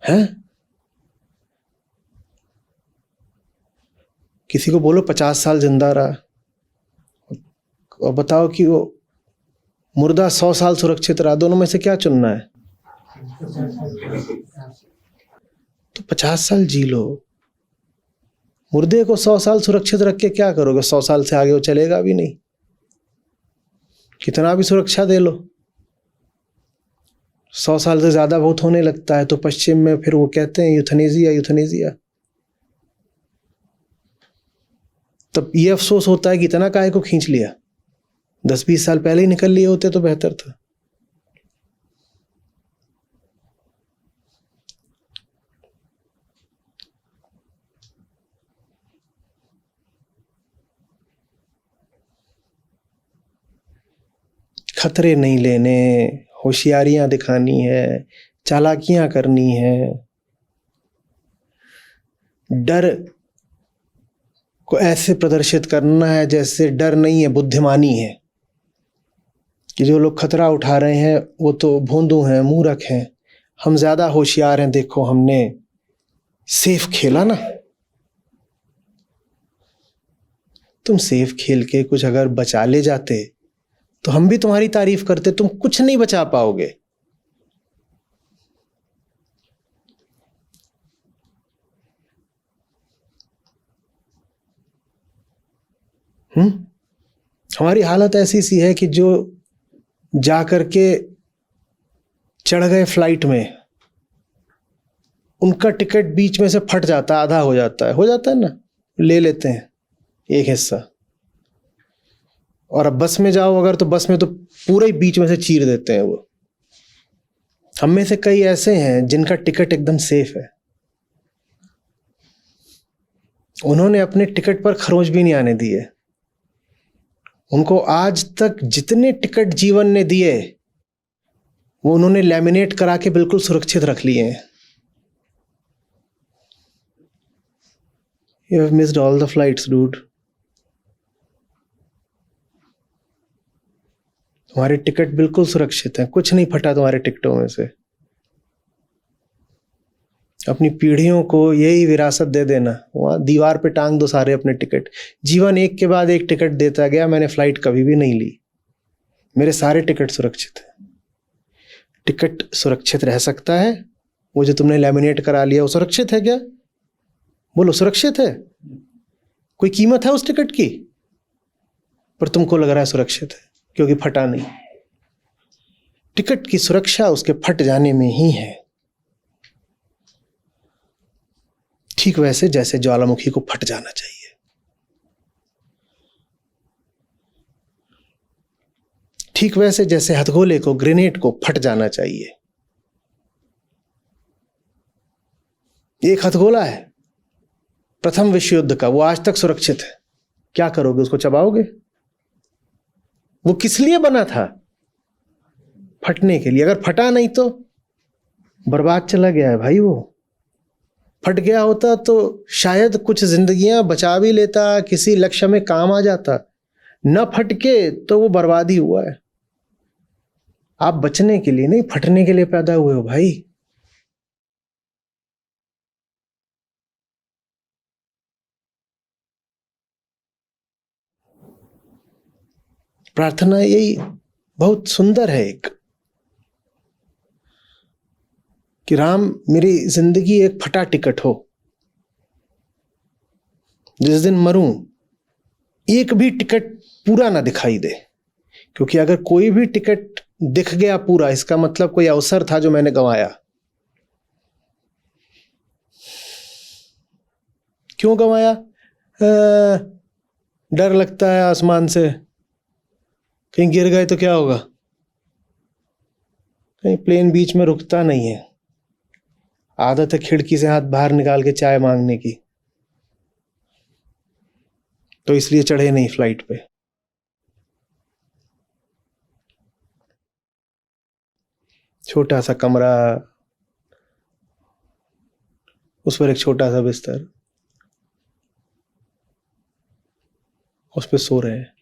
है। किसी को बोलो 50 साल जिंदा रहा, और बताओ कि वो मुर्दा 100 साल सुरक्षित रहा, दोनों में से क्या चुनना है? तो 50 साल जी लो। मुर्दे को 100 साल सुरक्षित रख के क्या करोगे? 100 साल से आगे वो चलेगा भी नहीं, कितना भी सुरक्षा दे लो। 100 साल से ज्यादा बहुत होने लगता है तो पश्चिम में फिर वो कहते हैं यूथनेसिया, यूथनेसिया। तब ये अफसोस होता है कि इतना काहे को खींच लिया, 10-20 साल पहले ही निकल लिए होते तो बेहतर था। खतरे नहीं लेने, होशियारियां दिखानी है, चालाकियां करनी है, डर को ऐसे प्रदर्शित करना है जैसे डर नहीं है, बुद्धिमानी है। कि जो लोग खतरा उठा रहे हैं वो तो भोंदू हैं, मूर्ख हैं, हम ज्यादा होशियार हैं, देखो हमने सेफ खेला ना। तुम सेफ खेल के कुछ अगर बचा ले जाते तो हम भी तुम्हारी तारीफ करते, तुम कुछ नहीं बचा पाओगे। हमारी हालत ऐसी सी है कि जो जा करके चढ़ गए फ्लाइट में, उनका टिकट बीच में से फट जाता है, आधा हो जाता है ना, ले लेते हैं एक हिस्सा। और अब बस में जाओ अगर, तो बस में तो पूरे ही बीच में से चीर देते हैं वो। हम में से कई ऐसे हैं जिनका टिकट एकदम सेफ है, उन्होंने अपने टिकट पर खरोंच भी नहीं आने दी है। उनको आज तक जितने टिकट जीवन ने दिए वो उन्होंने लैमिनेट करा के बिल्कुल सुरक्षित रख लिए हैं। You have missed all the flights, dude. तुम्हारे टिकट बिल्कुल सुरक्षित हैं, कुछ नहीं फटा तुम्हारे टिकटों में से। अपनी पीढ़ियों को यही विरासत दे देना, वहां दीवार पे टांग दो सारे अपने टिकट। जीवन एक के बाद एक टिकट देता गया, मैंने फ्लाइट कभी भी नहीं ली, मेरे सारे टिकट सुरक्षित है। टिकट सुरक्षित रह सकता है, वो जो तुमने लैमिनेट करा लिया वो सुरक्षित है क्या? बोलो, सुरक्षित है? कोई कीमत है उस टिकट की? पर तुमको लग रहा है सुरक्षित है क्योंकि फटा नहीं। टिकट की सुरक्षा उसके फट जाने में ही है। ठीक वैसे जैसे ज्वालामुखी को फट जाना चाहिए। ठीक वैसे जैसे हथगोले को, ग्रेनेड को फट जाना चाहिए। एक हथगोला है प्रथम विश्व युद्ध का, वो आज तक सुरक्षित है। क्या करोगे? उसको चबाओगे? वो किस लिए बना था? फटने के लिए। अगर फटा नहीं तो बर्बाद चला गया है भाई। वो फट गया होता तो शायद कुछ जिंदगियां बचा भी लेता, किसी लक्ष्य में काम आ जाता। न फटके तो वो बर्बाद ही हुआ है। आप बचने के लिए नहीं, फटने के लिए पैदा हुए हो भाई। प्रार्थना यही बहुत सुंदर है एक, कि राम मेरी जिंदगी एक फटा टिकट हो। जिस दिन मरूं एक भी टिकट पूरा ना दिखाई दे, क्योंकि अगर कोई भी टिकट दिख गया पूरा, इसका मतलब कोई अवसर था जो मैंने गंवाया। क्यों गंवाया? डर लगता है आसमान से, कहीं गिर गए तो क्या होगा। कहीं प्लेन बीच में रुकता नहीं है। आदत है खिड़की से हाथ बाहर निकाल के चाय मांगने की, तो इसलिए चढ़े नहीं फ्लाइट पे। छोटा सा कमरा, उस पर एक छोटा सा बिस्तर, उस पर सो रहे हैं,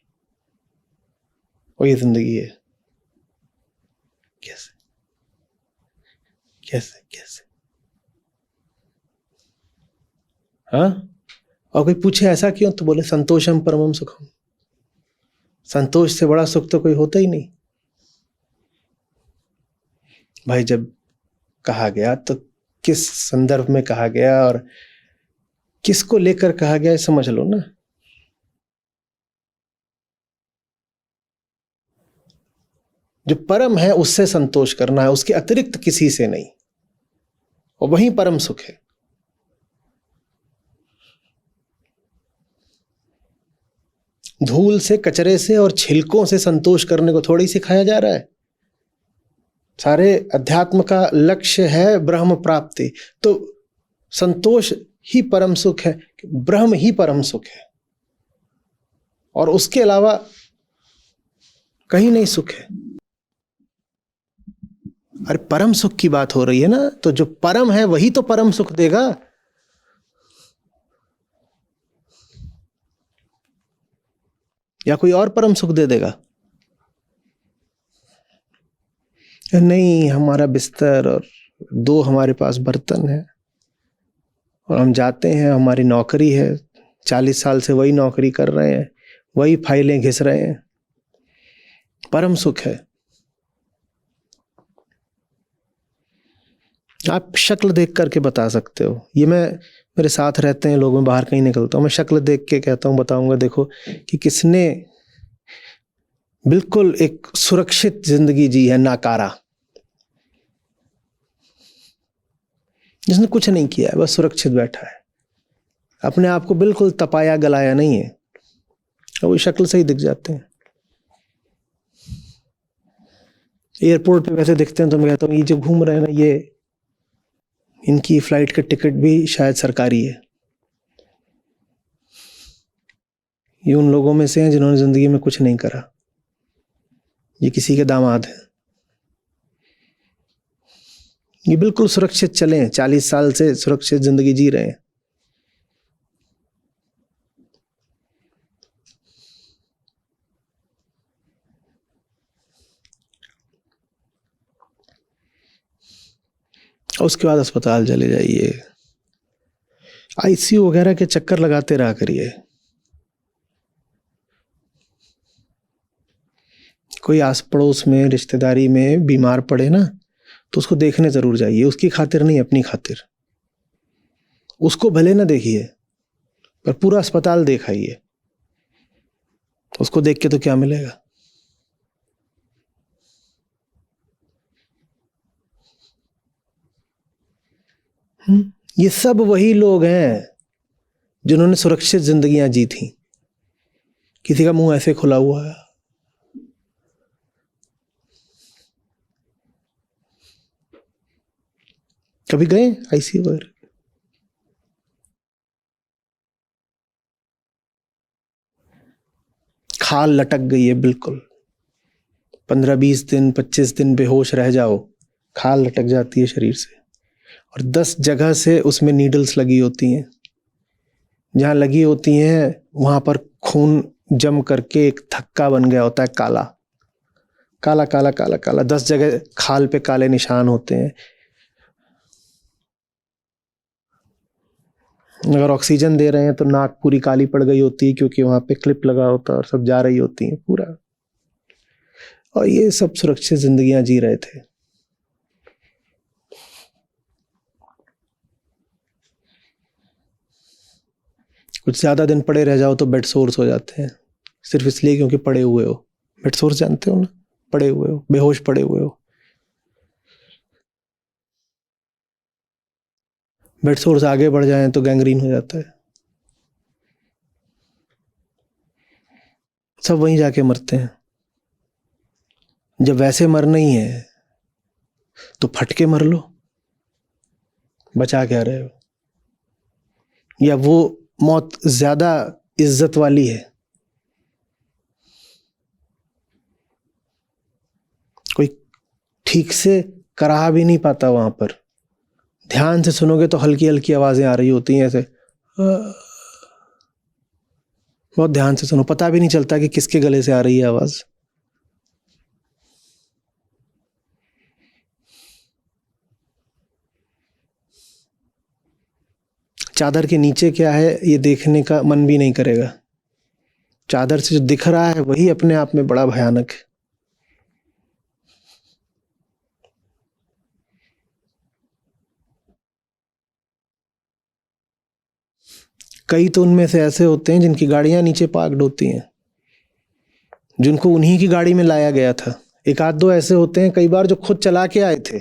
और ये जिंदगी है। कैसे कैसे कैसे? हाँ? और कोई पूछे ऐसा क्यों, तो बोले संतोषम परमम सुखम। संतोष से बड़ा सुख तो कोई होता ही नहीं भाई। जब कहा गया तो किस संदर्भ में कहा गया और किसको लेकर कहा गया, समझ लो ना। जो परम है उससे संतोष करना है, उसके अतिरिक्त किसी से नहीं, और वही परम सुख है। धूल से, कचरे से और छिलकों से संतोष करने को थोड़ी सिखाया जा रहा है। सारे अध्यात्म का लक्ष्य है ब्रह्म प्राप्ति, तो संतोष ही परम सुख है, ब्रह्म ही परम सुख है, और उसके अलावा कहीं नहीं सुख है। अरे परम सुख की बात हो रही है ना, तो जो परम है वही तो परम सुख देगा। या कोई और परम सुख दे देगा? नहीं, हमारा बिस्तर और दो हमारे पास बर्तन है, और हम जाते हैं, हमारी नौकरी है, 40 साल से वही नौकरी कर रहे हैं, वही फाइलें घिस रहे हैं, परम सुख है। आप शक्ल देख करके बता सकते हो। ये मैं, मेरे साथ रहते हैं लोग, मैं बाहर कहीं निकलता हूँ, मैं शक्ल देख के कहता हूँ, बताऊंगा देखो कि किसने बिल्कुल एक सुरक्षित जिंदगी जी है, नाकारा, जिसने कुछ नहीं किया है, बस सुरक्षित बैठा है, अपने आप को बिल्कुल तपाया गलाया नहीं है, और वो शक्ल से ही दिख जाते हैं। एयरपोर्ट पे वैसे दिखते हैं तो मैं कहता हूँ ये जो घूम रहे हैं ना, ये इनकी फ्लाइट का टिकट भी शायद सरकारी है। ये उन लोगों में से हैं जिन्होंने जिंदगी में कुछ नहीं करा, ये किसी के दामाद हैं। ये बिल्कुल सुरक्षित चले हैं, 40 साल से सुरक्षित जिंदगी जी रहे हैं। और उसके बाद अस्पताल चले जाइए, आईसीयू वगैरह के चक्कर लगाते रहा करिए। कोई आस पड़ोस में, रिश्तेदारी में बीमार पड़े ना, तो उसको देखने जरूर जाइए, उसकी खातिर नहीं, अपनी खातिर। उसको भले ना देखिए, पर पूरा अस्पताल देखाइए। उसको देख के तो क्या मिलेगा? ये सब वही लोग हैं जिन्होंने सुरक्षित जिंदगियां जी थी। किसी का मुंह ऐसे खुला हुआ है, कभी गए आईसीयू वगैरह? खाल लटक गई है बिल्कुल, 15-20 दिन 25 दिन बेहोश रह जाओ, खाल लटक जाती है शरीर से, और 10 जगह से उसमें नीडल्स लगी होती हैं। जहां लगी होती हैं वहां पर खून जम करके एक थक्का बन गया होता है, काला काला काला काला काला, 10 जगह खाल पे काले निशान होते हैं। अगर ऑक्सीजन दे रहे हैं तो नाक पूरी काली पड़ गई होती है, क्योंकि वहां पे क्लिप लगा होता है और सब जा रही होती हैं पूरा। और ये सब सुरक्षित जिंदगियां जी रहे थे। कुछ ज्यादा दिन पड़े रह जाओ तो बेड सोर्स हो जाते हैं, सिर्फ इसलिए क्योंकि पड़े हुए हो। बेड सोर्स जानते हो ना? पड़े हुए हो, बेहोश पड़े हुए हो। बेड सोर्स आगे बढ़ जाए तो गैंग्रीन हो जाता है। सब वहीं जाके मरते हैं। जब वैसे मरना ही है तो फटके मर लो, बचा क्या रहे हो? या वो मौत ज्यादा इज्जत वाली है? कोई ठीक से करा भी नहीं पाता वहां पर। ध्यान से सुनोगे तो हल्की हल्की आवाजें आ रही होती हैं ऐसे, बहुत ध्यान से सुनो, पता भी नहीं चलता कि किसके गले से आ रही है आवाज। चादर के नीचे क्या है ये देखने का मन भी नहीं करेगा। चादर से जो दिख रहा है वही अपने आप में बड़ा भयानक है। कई तो उनमें से ऐसे होते हैं जिनकी गाड़ियां नीचे पार्कड होती हैं, जिनको उन्हीं की गाड़ी में लाया गया था। एक आध दो ऐसे होते हैं कई बार जो खुद चला के आए थे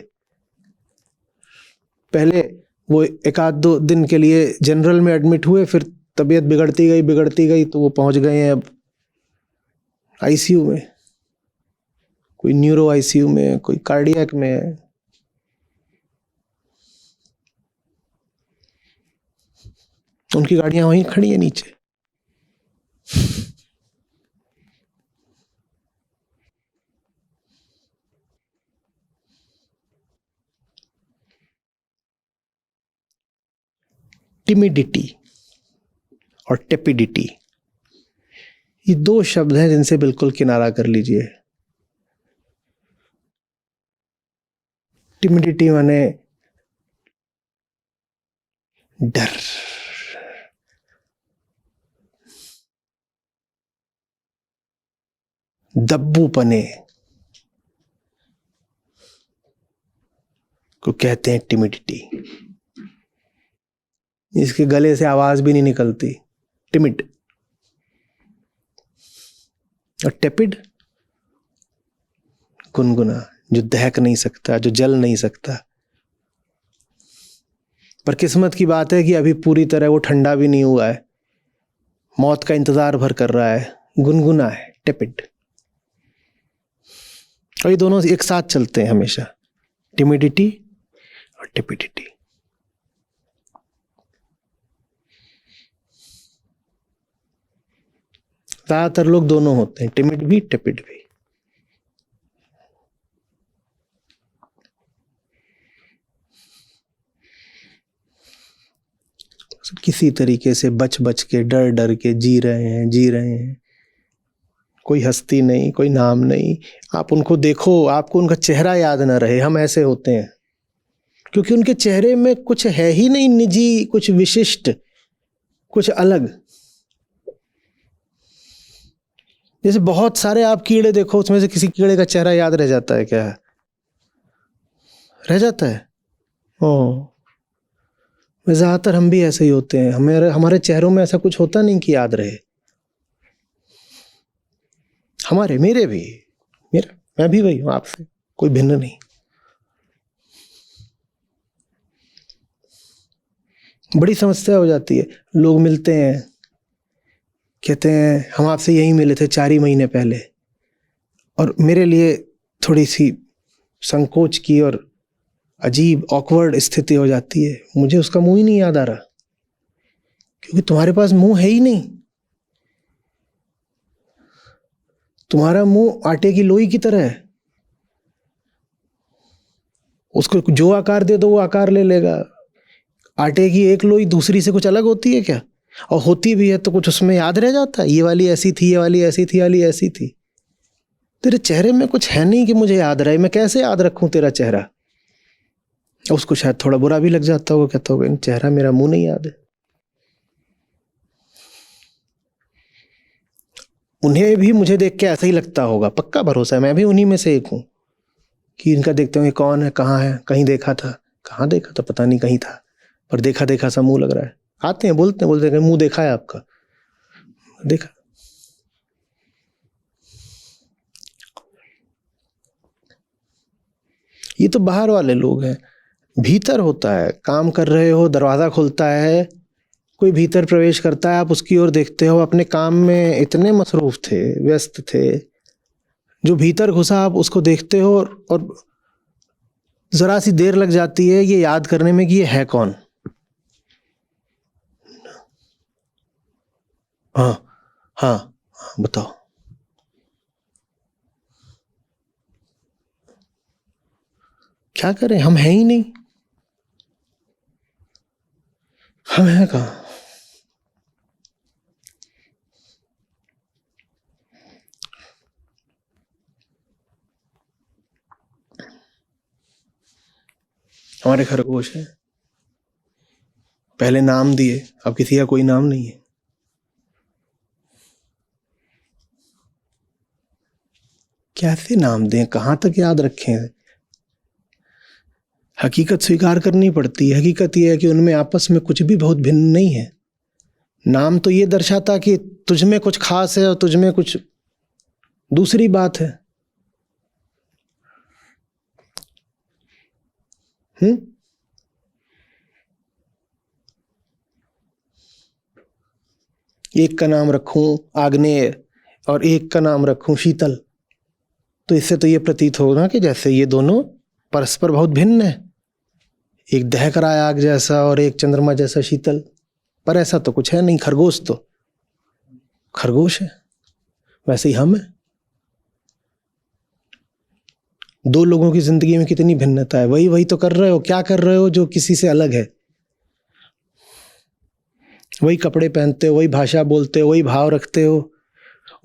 पहले, वो एक आध दो दिन के लिए जनरल में एडमिट हुए, फिर तबीयत बिगड़ती गई तो वो पहुंच गए हैं अब आईसीयू में। कोई न्यूरो आईसीयू में, कोई कार्डियक में। उनकी गाड़ियां वहीं खड़ी है नीचे। टिमिडिटी और टेपिडिटी, ये दो शब्द हैं जिनसे बिल्कुल किनारा कर लीजिए। टिमिडिटी माने डर, दब्बूपने को कहते हैं टिमिडिटी। इसके गले से आवाज भी नहीं निकलती, टिमिड। और टेपिड, गुनगुना, जो दहक नहीं सकता, जो जल नहीं सकता। पर किस्मत की बात है कि अभी पूरी तरह वो ठंडा भी नहीं हुआ है, मौत का इंतजार भर कर रहा है, गुनगुना है, टेपिड। और ये दोनों एक साथ चलते हैं हमेशा, टिमिडिटी और टेपिडिटी। ज्यादातर लोग दोनों होते हैं, टिमिड भी टेपिड भी। किसी तरीके से बच बच के, डर डर के जी रहे हैं। कोई हस्ती नहीं, कोई नाम नहीं। आप उनको देखो, आपको उनका चेहरा याद ना रहे। हम ऐसे होते हैं क्योंकि उनके चेहरे में कुछ है ही नहीं निजी, कुछ विशिष्ट, कुछ अलग। जैसे बहुत सारे आप कीड़े देखो, उसमें से किसी कीड़े का चेहरा याद रह जाता है क्या? रह जाता है। ज्यादातर हम भी ऐसे ही होते हैं। हमारे चेहरों में ऐसा कुछ होता नहीं कि याद रहे। मेरे भी, मैं भी वही हूं आपसे, कोई भिन्न नहीं। बड़ी समस्या हो जाती है। लोग मिलते हैं, कहते हैं हम आपसे यही मिले थे 4 ही महीने पहले, और मेरे लिए थोड़ी सी संकोच की और अजीब ऑकवर्ड स्थिति हो जाती है। मुझे उसका मुंह ही नहीं याद आ रहा, क्योंकि तुम्हारे पास मुंह है ही नहीं। तुम्हारा मुंह आटे की लोई की तरह है। उसको जो आकार दे दो वो आकार ले लेगा। आटे की एक लोई दूसरी से कुछ अलग होती है क्या? और होती भी है तो कुछ उसमें याद रह जाता है, ये वाली ऐसी थी, ये वाली ऐसी थी, वाली ऐसी थी। तेरे चेहरे में कुछ है नहीं कि मुझे याद रहे। मैं कैसे याद रखूं तेरा चेहरा? उसको शायद थोड़ा बुरा भी लग जाता होगा, कहता होगा चेहरा मेरा, मुंह नहीं याद है। उन्हें भी मुझे देख के ऐसा ही लगता होगा, पक्का भरोसा है। मैं भी उन्हीं में से एक हूं कि इनका देखते होंगे कौन है, कहाँ है, कहीं देखा था। कहाँ देखा था पता नहीं, कहीं था, पर देखा देखा सा मुंह लग रहा है। आते हैं, बोलते हैं मुंह देखा है आपका? देखा। ये तो बाहर वाले लोग हैं। भीतर होता है, काम कर रहे हो, दरवाजा खुलता है, कोई भीतर प्रवेश करता है, आप उसकी ओर देखते हो। अपने काम में इतने मसरूफ थे, व्यस्त थे, जो भीतर घुसा आप उसको देखते हो, और जरा सी देर लग जाती है ये याद करने में कि ये है कौन। हाँ हाँ, बताओ। क्या करें, हम हैं ही नहीं। हम हैं कहाँ? हमारे खरगोश हैं, पहले नाम दिए, अब किसी का कोई नाम नहीं है। कैसे नाम दें, कहां तक याद रखें? हकीकत स्वीकार करनी पड़ती है। हकीकत यह है कि उनमें आपस में कुछ भी बहुत भिन्न नहीं है। नाम तो ये दर्शाता कि तुझ में कुछ खास है और तुझ में कुछ दूसरी बात है। एक का नाम रखूं आग्नेय और एक का नाम रखूं शीतल, तो इससे तो ये प्रतीत होगा कि जैसे ये दोनों परस्पर बहुत भिन्न है। एक दहक रहा है आग जैसा और एक चंद्रमा जैसा शीतल, पर ऐसा तो कुछ है नहीं। खरगोश तो खरगोश है, वैसे ही हम है। दो लोगों की जिंदगी में कितनी भिन्नता है। वही तो कर रहे हो, क्या कर रहे हो जो किसी से अलग है? वही कपड़े पहनते हो, वही भाषा बोलते हो, वही भाव रखते हो,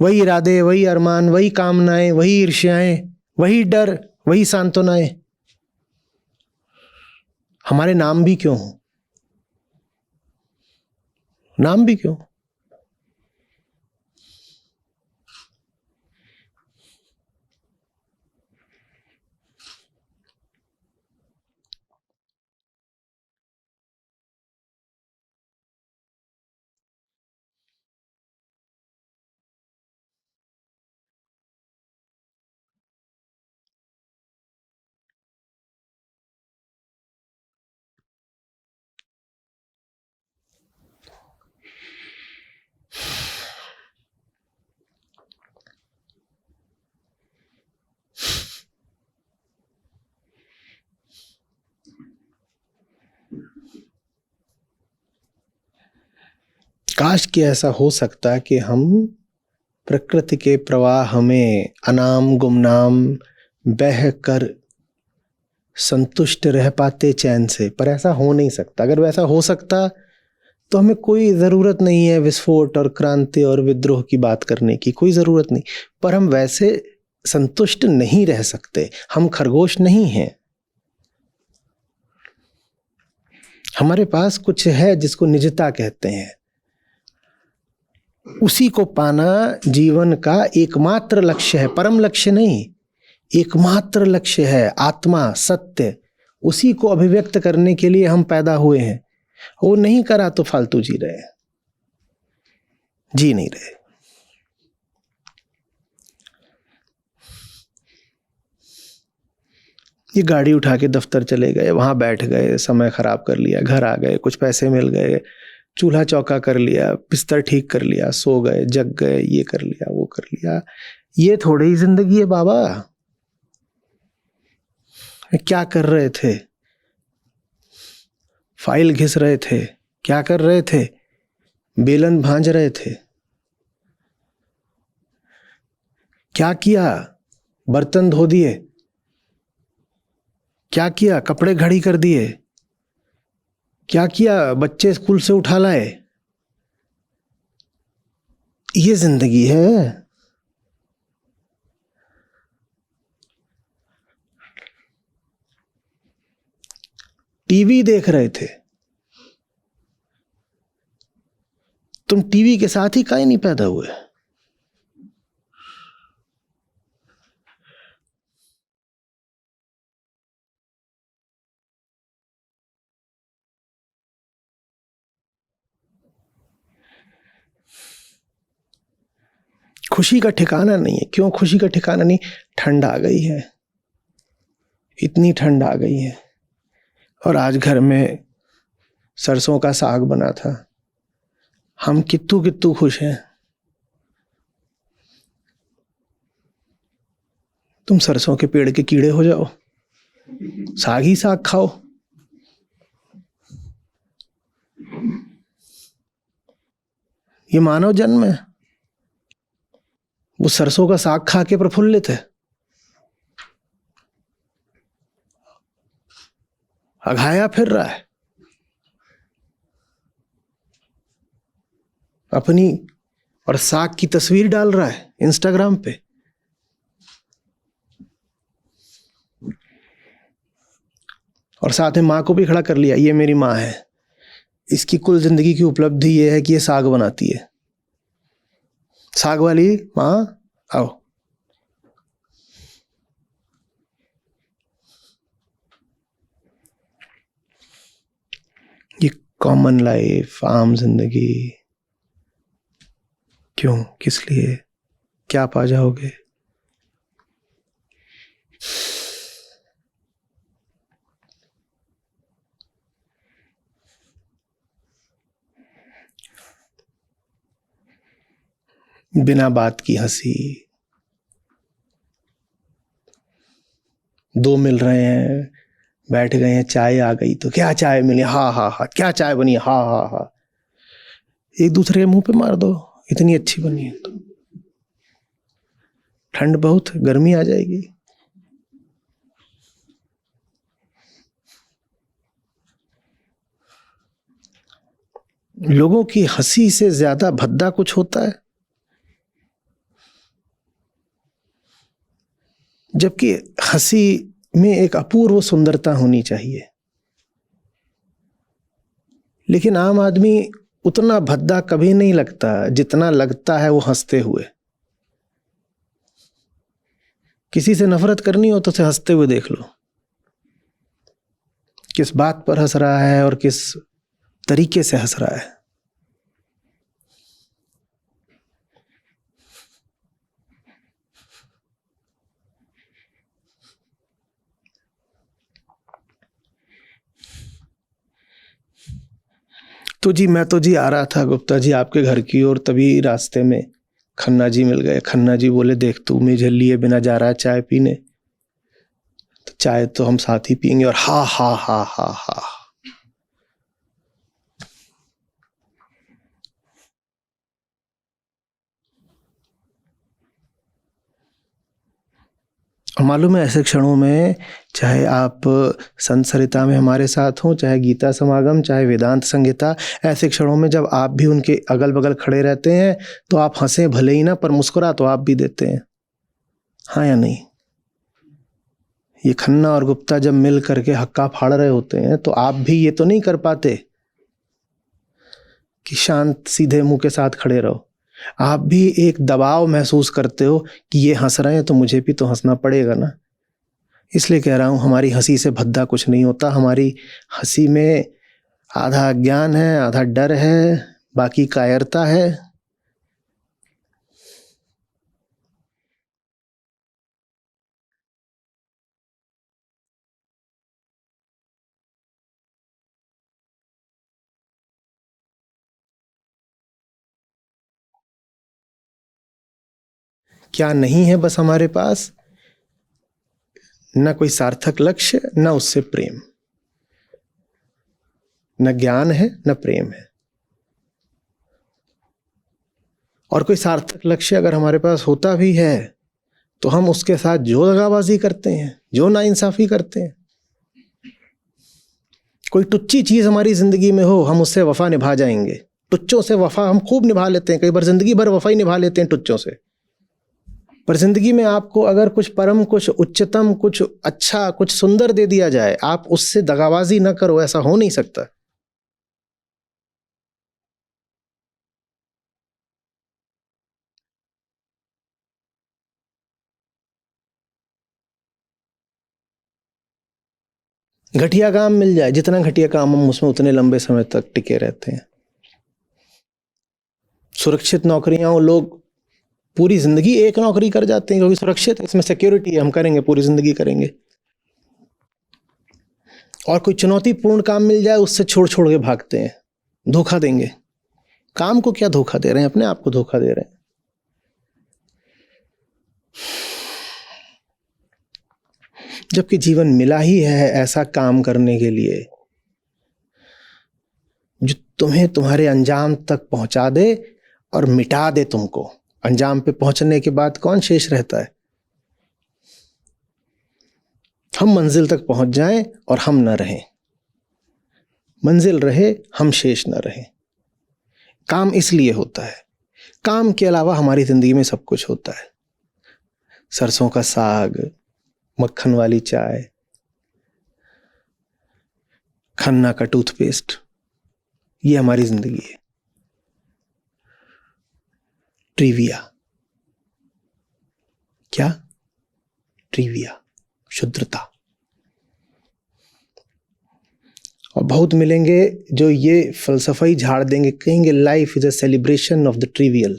वही इरादे, वही अरमान, वही कामनाएं, वही ईर्ष्याएं, वही डर, वही सांत्वनाएं। हमारे नाम भी क्यों हो? नाम भी क्यों? काश कि ऐसा हो सकता कि हम प्रकृति के प्रवाह में अनाम गुमनाम बह कर संतुष्ट रह पाते चैन से, पर ऐसा हो नहीं सकता। अगर वैसा हो सकता तो हमें कोई ज़रूरत नहीं है विस्फोट और क्रांति और विद्रोह की बात करने की, कोई ज़रूरत नहीं। पर हम वैसे संतुष्ट नहीं रह सकते, हम खरगोश नहीं हैं। हमारे पास कुछ है जिसको निजता कहते हैं, उसी को पाना जीवन का एकमात्र लक्ष्य है, परम लक्ष्य नहीं, एकमात्र लक्ष्य है। आत्मा सत्य, उसी को अभिव्यक्त करने के लिए हम पैदा हुए हैं। वो नहीं करा तो फालतू जी रहे हैं, जी नहीं रहे। ये गाड़ी उठा के दफ्तर चले गए, वहां बैठ गए, समय खराब कर लिया, घर आ गए, कुछ पैसे मिल गए, चूल्हा चौका कर लिया, बिस्तर ठीक कर लिया, सो गए, जग गए, ये कर लिया, वो कर लिया। ये थोड़ी ही जिंदगी है बाबा। क्या कर रहे थे? फाइल घिस रहे थे? क्या कर रहे थे? बेलन भांज रहे थे? क्या किया? बर्तन धो दिए? क्या किया? कपड़े घड़ी कर दिए? क्या किया? बच्चे स्कूल से उठा लाए? ये जिंदगी है। टीवी देख रहे थे, तुम टीवी के साथ ही काहे नहीं पैदा हुए? खुशी का ठिकाना नहीं है। क्यों खुशी का ठिकाना नहीं? ठंड आ गई है, इतनी ठंड आ गई है। और आज घर में सरसों का साग बना था, हम कित्तू कित्तू खुश हैं। तुम सरसों के पेड़ के कीड़े हो जाओ, साग ही साग खाओ। ये मानव जन्म है। वो सरसों का साग खा के प्रफुल्लित है, अघाया फिर रहा है अपनी, और साग की तस्वीर डाल रहा है इंस्टाग्राम पे। और साथ में माँ को भी खड़ा कर लिया, ये मेरी माँ है, इसकी कुल जिंदगी की उपलब्धि ये है कि ये साग बनाती है। साग वाली माँ आओ। ये कॉमन लाइफ, आम जिंदगी, क्यों, किस लिए, क्या पा जाओगे? बिना बात की हंसी, दो मिल रहे हैं, बैठ गए हैं, चाय आ गई तो क्या चाय मिली, हा हा हा, क्या चाय बनी, हा हा हा, एक दूसरे के मुंह पे मार दो, इतनी अच्छी बनी है तो। ठंड बहुत, गर्मी आ जाएगी। लोगों की हंसी से ज्यादा भद्दा कुछ होता है? जबकि हंसी में एक अपूर्व सुंदरता होनी चाहिए, लेकिन आम आदमी उतना भद्दा कभी नहीं लगता जितना लगता है वो हंसते हुए। किसी से नफरत करनी हो तो उसे हंसते हुए देख लो, किस बात पर हंस रहा है और किस तरीके से हंस रहा है। तो जी मैं तो जी आ रहा था गुप्ता जी आपके घर की ओर, तभी रास्ते में खन्ना जी मिल गए। खन्ना जी बोले देख तू मुझे लिए बिना जा रहा है चाय पीने, तो चाय तो हम साथ ही पियेंगे। और हा हा हा हा हा मालूम है ऐसे क्षणों में, चाहे आप संत सरिता में हमारे साथ हों, चाहे गीता समागम, चाहे वेदांत संहिता, ऐसे क्षणों में जब आप भी उनके अगल बगल खड़े रहते हैं तो आप हंसें भले ही ना, पर मुस्कुरा तो आप भी देते हैं, हाँ या नहीं? ये खन्ना और गुप्ता जब मिल करके हक्का फाड़ रहे होते हैं तो आप भी ये तो नहीं कर पाते कि शांत सीधे मुंह के साथ खड़े रहो। आप भी एक दबाव महसूस करते हो कि ये हंस रहे हैं तो मुझे भी तो हंसना पड़ेगा ना। इसलिए कह रहा हूं, हमारी हंसी से भद्दा कुछ नहीं होता। हमारी हंसी में आधा अज्ञान है, आधा डर है, बाकी कायरता है। क्या नहीं है बस हमारे पास? न कोई सार्थक लक्ष्य, न उससे प्रेम। न ज्ञान है, न प्रेम है। और कोई सार्थक लक्ष्य अगर हमारे पास होता भी है तो हम उसके साथ जो दगाबाजी करते हैं, जो नाइंसाफी करते हैं, कोई टुच्ची चीज हमारी जिंदगी में हो, हम उससे वफा निभा जाएंगे। टुच्चों से वफा हम खूब निभा लेते हैं, कई बार जिंदगी भर वफा ही निभा लेते हैं टुच्चों से। पर जिंदगी में आपको अगर कुछ परम, कुछ उच्चतम, कुछ अच्छा, कुछ सुंदर दे दिया जाए, आप उससे दगाबाजी न करो, ऐसा हो नहीं सकता। घटिया काम मिल जाए, जितना घटिया काम हम उसमें उतने लंबे समय तक टिके रहते हैं। सुरक्षित नौकरियां, लोग पूरी जिंदगी एक नौकरी कर जाते हैं क्योंकि सुरक्षित है, इसमें सिक्योरिटी है, हम करेंगे, पूरी जिंदगी करेंगे। और कोई चुनौतीपूर्ण काम मिल जाए, उससे छोड़ छोड़ के भागते हैं, धोखा देंगे। काम को क्या धोखा दे रहे हैं, अपने आप को धोखा दे रहे हैं। जबकि जीवन मिला ही है ऐसा काम करने के लिए जो तुम्हें तुम्हारे अंजाम तक पहुंचा दे और मिटा दे तुमको। अंजाम पे पहुंचने के बाद कौन शेष रहता है? हम मंजिल तक पहुंच जाएं और हम न रहें, मंजिल रहे, हम शेष न रहें। काम इसलिए होता है। काम के अलावा हमारी जिंदगी में सब कुछ होता है। सरसों का साग, मक्खन वाली चाय, खन्ना का टूथपेस्ट, ये हमारी जिंदगी है। ट्रिविया, क्या? ट्रिविया, शुद्धता। और बहुत मिलेंगे जो ये फलसफा ही झाड़ देंगे, कहेंगे life is a celebration of the trivial.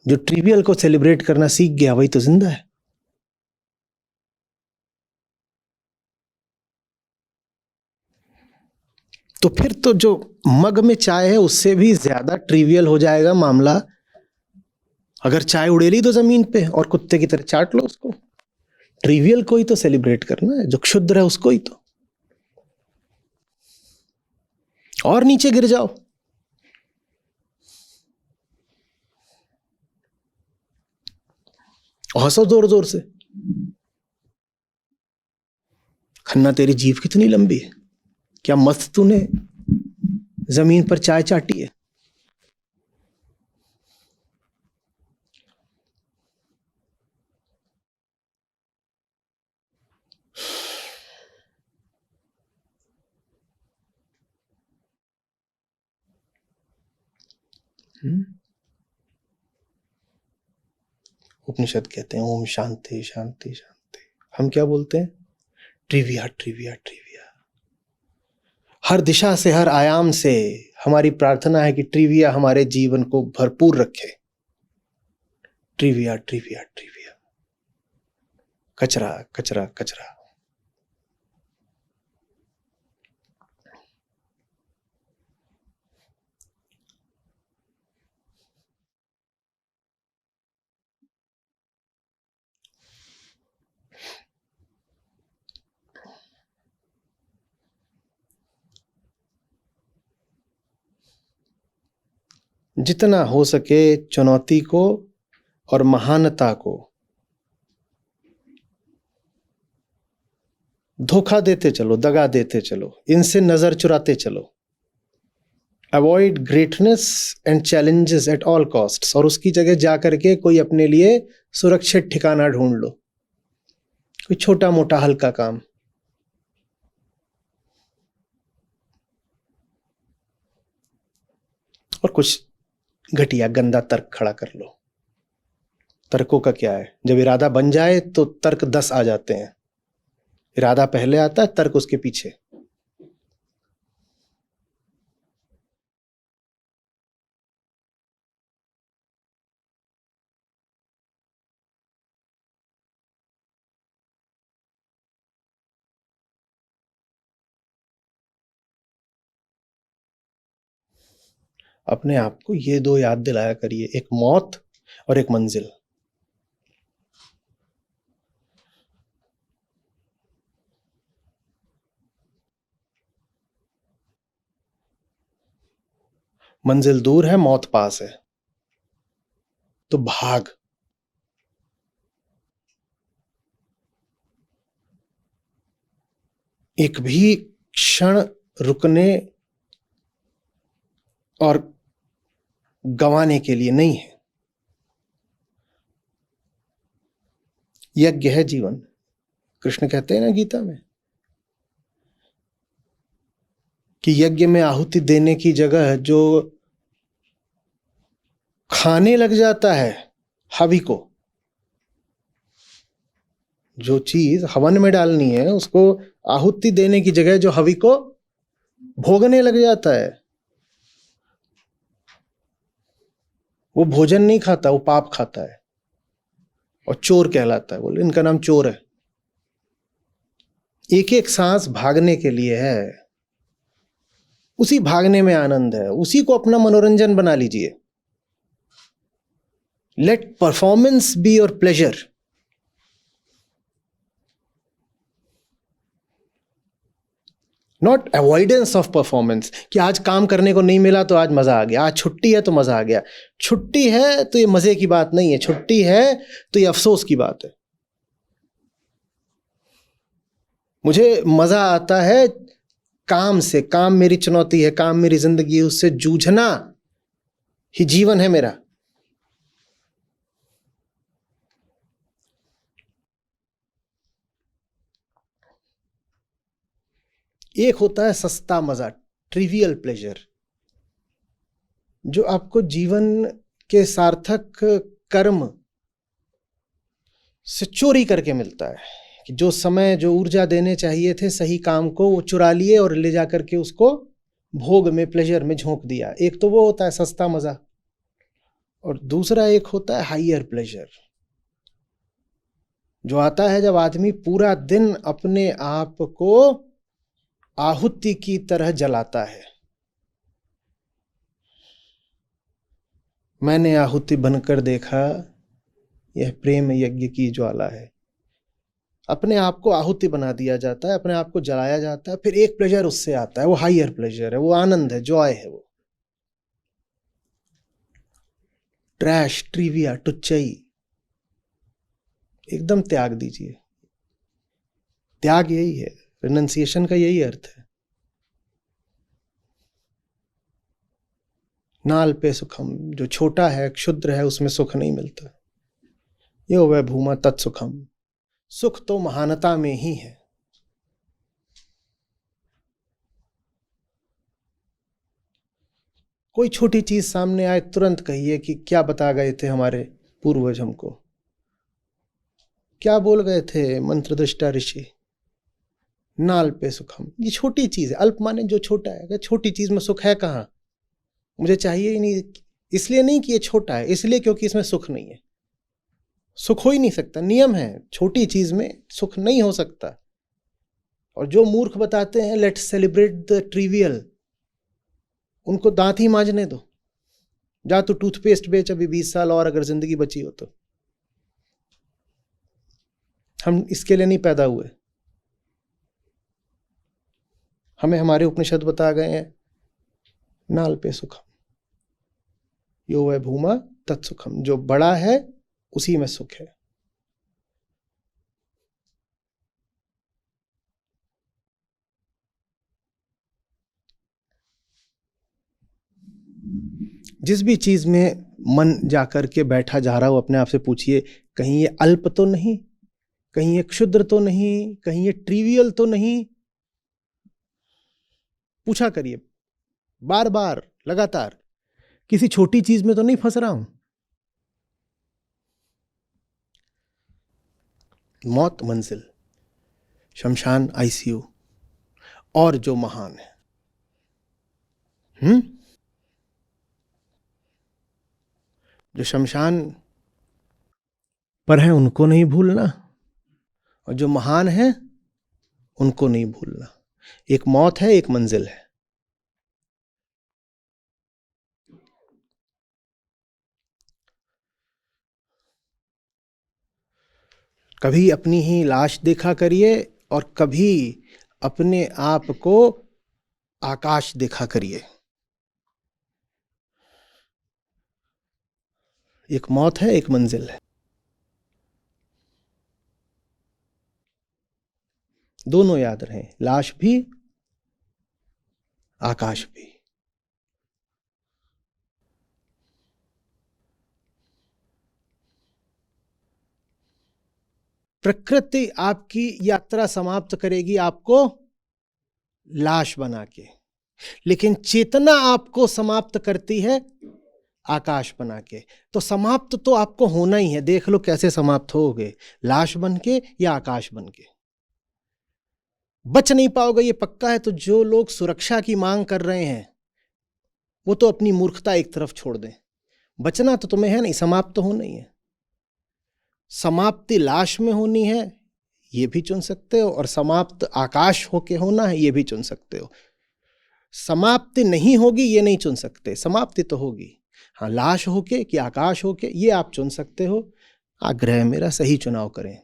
जो ट्रिवियल को सेलिब्रेट करना सीख गया वही तो जिंदा है। तो फिर तो जो मग में चाय है उससे भी ज्यादा ट्रिवियल हो जाएगा मामला अगर चाय उड़ेली तो जमीन पे और कुत्ते की तरह चाट लो उसको। ट्रिवियल को ही तो सेलिब्रेट करना है, जो क्षुद्र है उसको ही तो। और नीचे गिर जाओ, हंसो जोर जोर से। खन्ना, तेरी जीभ कितनी लंबी है, क्या मस्त तूने जमीन पर चाय चाटी है। उपनिषद कहते हैं ओम शांति शांति शांति। हम क्या बोलते हैं? Trivia trivia trivia. हर दिशा से, हर आयाम से हमारी प्रार्थना है कि ट्रिविया हमारे जीवन को भरपूर रखे। ट्रिविया ट्रिविया ट्रिविया, कचरा कचरा कचरा। जितना हो सके चुनौती को और महानता को धोखा देते चलो, दगा देते चलो, इनसे नजर चुराते चलो। Avoid greatness and challenges at all costs, और उसकी जगह जा करके कोई अपने लिए सुरक्षित ठिकाना ढूंढ लो, कोई छोटा मोटा हल्का काम। और कुछ घटिया गंदा तर्क खड़ा कर लो। तर्कों का क्या है, जब इरादा बन जाए तो तर्क 10 आ जाते हैं। इरादा पहले आता है, तर्क उसके पीछे। अपने आप को ये 2 याद दिलाया करिए, एक मौत और एक मंजिल। मंजिल दूर है, मौत पास है, तो भाग। एक भी क्षण रुकने और गंवाने के लिए नहीं है। यज्ञ है जीवन, कृष्ण कहते हैं ना गीता में कि यज्ञ में आहुति देने की जगह जो खाने लग जाता है हवि को, जो चीज हवन में डालनी है उसको आहुति देने की जगह जो हवि को भोगने लग जाता है, वो भोजन नहीं खाता, वो पाप खाता है और चोर कहलाता है। बोले इनका नाम चोर है। एक एक सांस भागने के लिए है, उसी भागने में आनंद है, उसी को अपना मनोरंजन बना लीजिए। Let performance be your pleasure. Not avoidance of performance, कि आज काम करने को नहीं मिला तो आज मजा आ गया, आज छुट्टी है तो मजा आ गया। छुट्टी है तो ये मजे की बात नहीं है, छुट्टी है तो ये अफसोस की बात है। मुझे मजा आता है काम से, काम मेरी चुनौती है, काम मेरी जिंदगी है, उससे जूझना ही जीवन है मेरा। एक होता है सस्ता मजा, ट्रिवियल प्लेजर, जो आपको जीवन के सार्थक कर्म से चोरी करके मिलता है, कि जो समय जो ऊर्जा देने चाहिए थे सही काम को, वो चुरा लिए और ले जा करके उसको भोग में, प्लेजर में झोंक दिया। एक तो वो होता है सस्ता मजा, और दूसरा एक होता है हाइयर प्लेजर, जो आता है जब आदमी पूरा दिन अपने आप को आहुति की तरह जलाता है। मैंने आहुति बनकर देखा, यह प्रेम यज्ञ की ज्वाला है। अपने आप को आहुति बना दिया जाता है, अपने आप को जलाया जाता है, फिर एक प्लेजर उससे आता है, वो हाइयर प्लेजर है, वो आनंद है, जॉय है। वो ट्रैश, ट्रिविया, टुच्चई एकदम त्याग दीजिए। त्याग यही है, रिनंसिएशन का यही अर्थ है। नाल पे सुखम, जो छोटा है, क्षुद्र है, उसमें सुख नहीं मिलता। यो वै भूमा तत्सुखम, सुख तो महानता में ही है। कोई छोटी चीज सामने आए तुरंत कहिए कि क्या बता गए थे हमारे पूर्वज हमको, क्या बोल गए थे मंत्रदृष्टा ऋषि। नाल पे सुखम, ये छोटी चीज है, अल्प माने जो छोटा है। छोटी चीज में सुख है कहाँ, मुझे चाहिए ही नहीं। इसलिए नहीं कि ये छोटा है, इसलिए क्योंकि इसमें सुख नहीं है। सुख हो ही नहीं सकता, नियम है, छोटी चीज में सुख नहीं हो सकता। और जो मूर्ख बताते हैं लेट्स सेलिब्रेट द ट्रिवियल, उनको दांत ही मांजने दो। जा तू टूथपेस्ट बेच अभी 20 साल और, अगर जिंदगी बची हो तो। हम इसके लिए नहीं पैदा हुए, हमें हमारे उपनिषद बता गए हैं नाल पे सुखम, यो वै भूमा तत्सुखम, जो बड़ा है उसी में सुख है। जिस भी चीज में मन जाकर के बैठा जा रहा हो, अपने आप से पूछिए, कहीं ये अल्प तो नहीं, कहीं ये क्षुद्र तो नहीं, कहीं ये ट्रिवियल तो नहीं। पूछा करिए बार बार लगातार, किसी छोटी चीज में तो नहीं फंस रहा हूं। मौत मंजिल, शमशान आईसीयू, और जो महान है, जो शमशान पर है उनको नहीं भूलना, और जो महान है उनको नहीं भूलना। एक मौत है, एक मंजिल है। कभी अपनी ही लाश देखा करिए और कभी अपने आप को आकाश देखा करिए। एक मौत है, एक मंजिल है। दोनों याद रहें, लाश भी, आकाश भी। प्रकृति आपकी यात्रा समाप्त करेगी आपको लाश बना के, लेकिन चेतना आपको समाप्त करती है आकाश बना के। तो समाप्त तो आपको होना ही है। देख लो कैसे समाप्त होगे, लाश बन के या आकाश बन के। बच नहीं पाओगे ये पक्का है। तो जो लोग सुरक्षा की मांग कर रहे हैं वो तो अपनी मूर्खता एक तरफ छोड़ दें। बचना तो तुम्हें है नहीं, समाप्त तो होना ही है। समाप्ति लाश में होनी है ये भी चुन सकते हो, और समाप्त आकाश होके होना है ये भी चुन सकते हो। समाप्ति नहीं होगी ये नहीं चुन सकते, समाप्ति तो होगी। हाँ, लाश होके कि आकाश होके ये आप चुन सकते हो। आग्रह मेरा, सही चुनाव करें।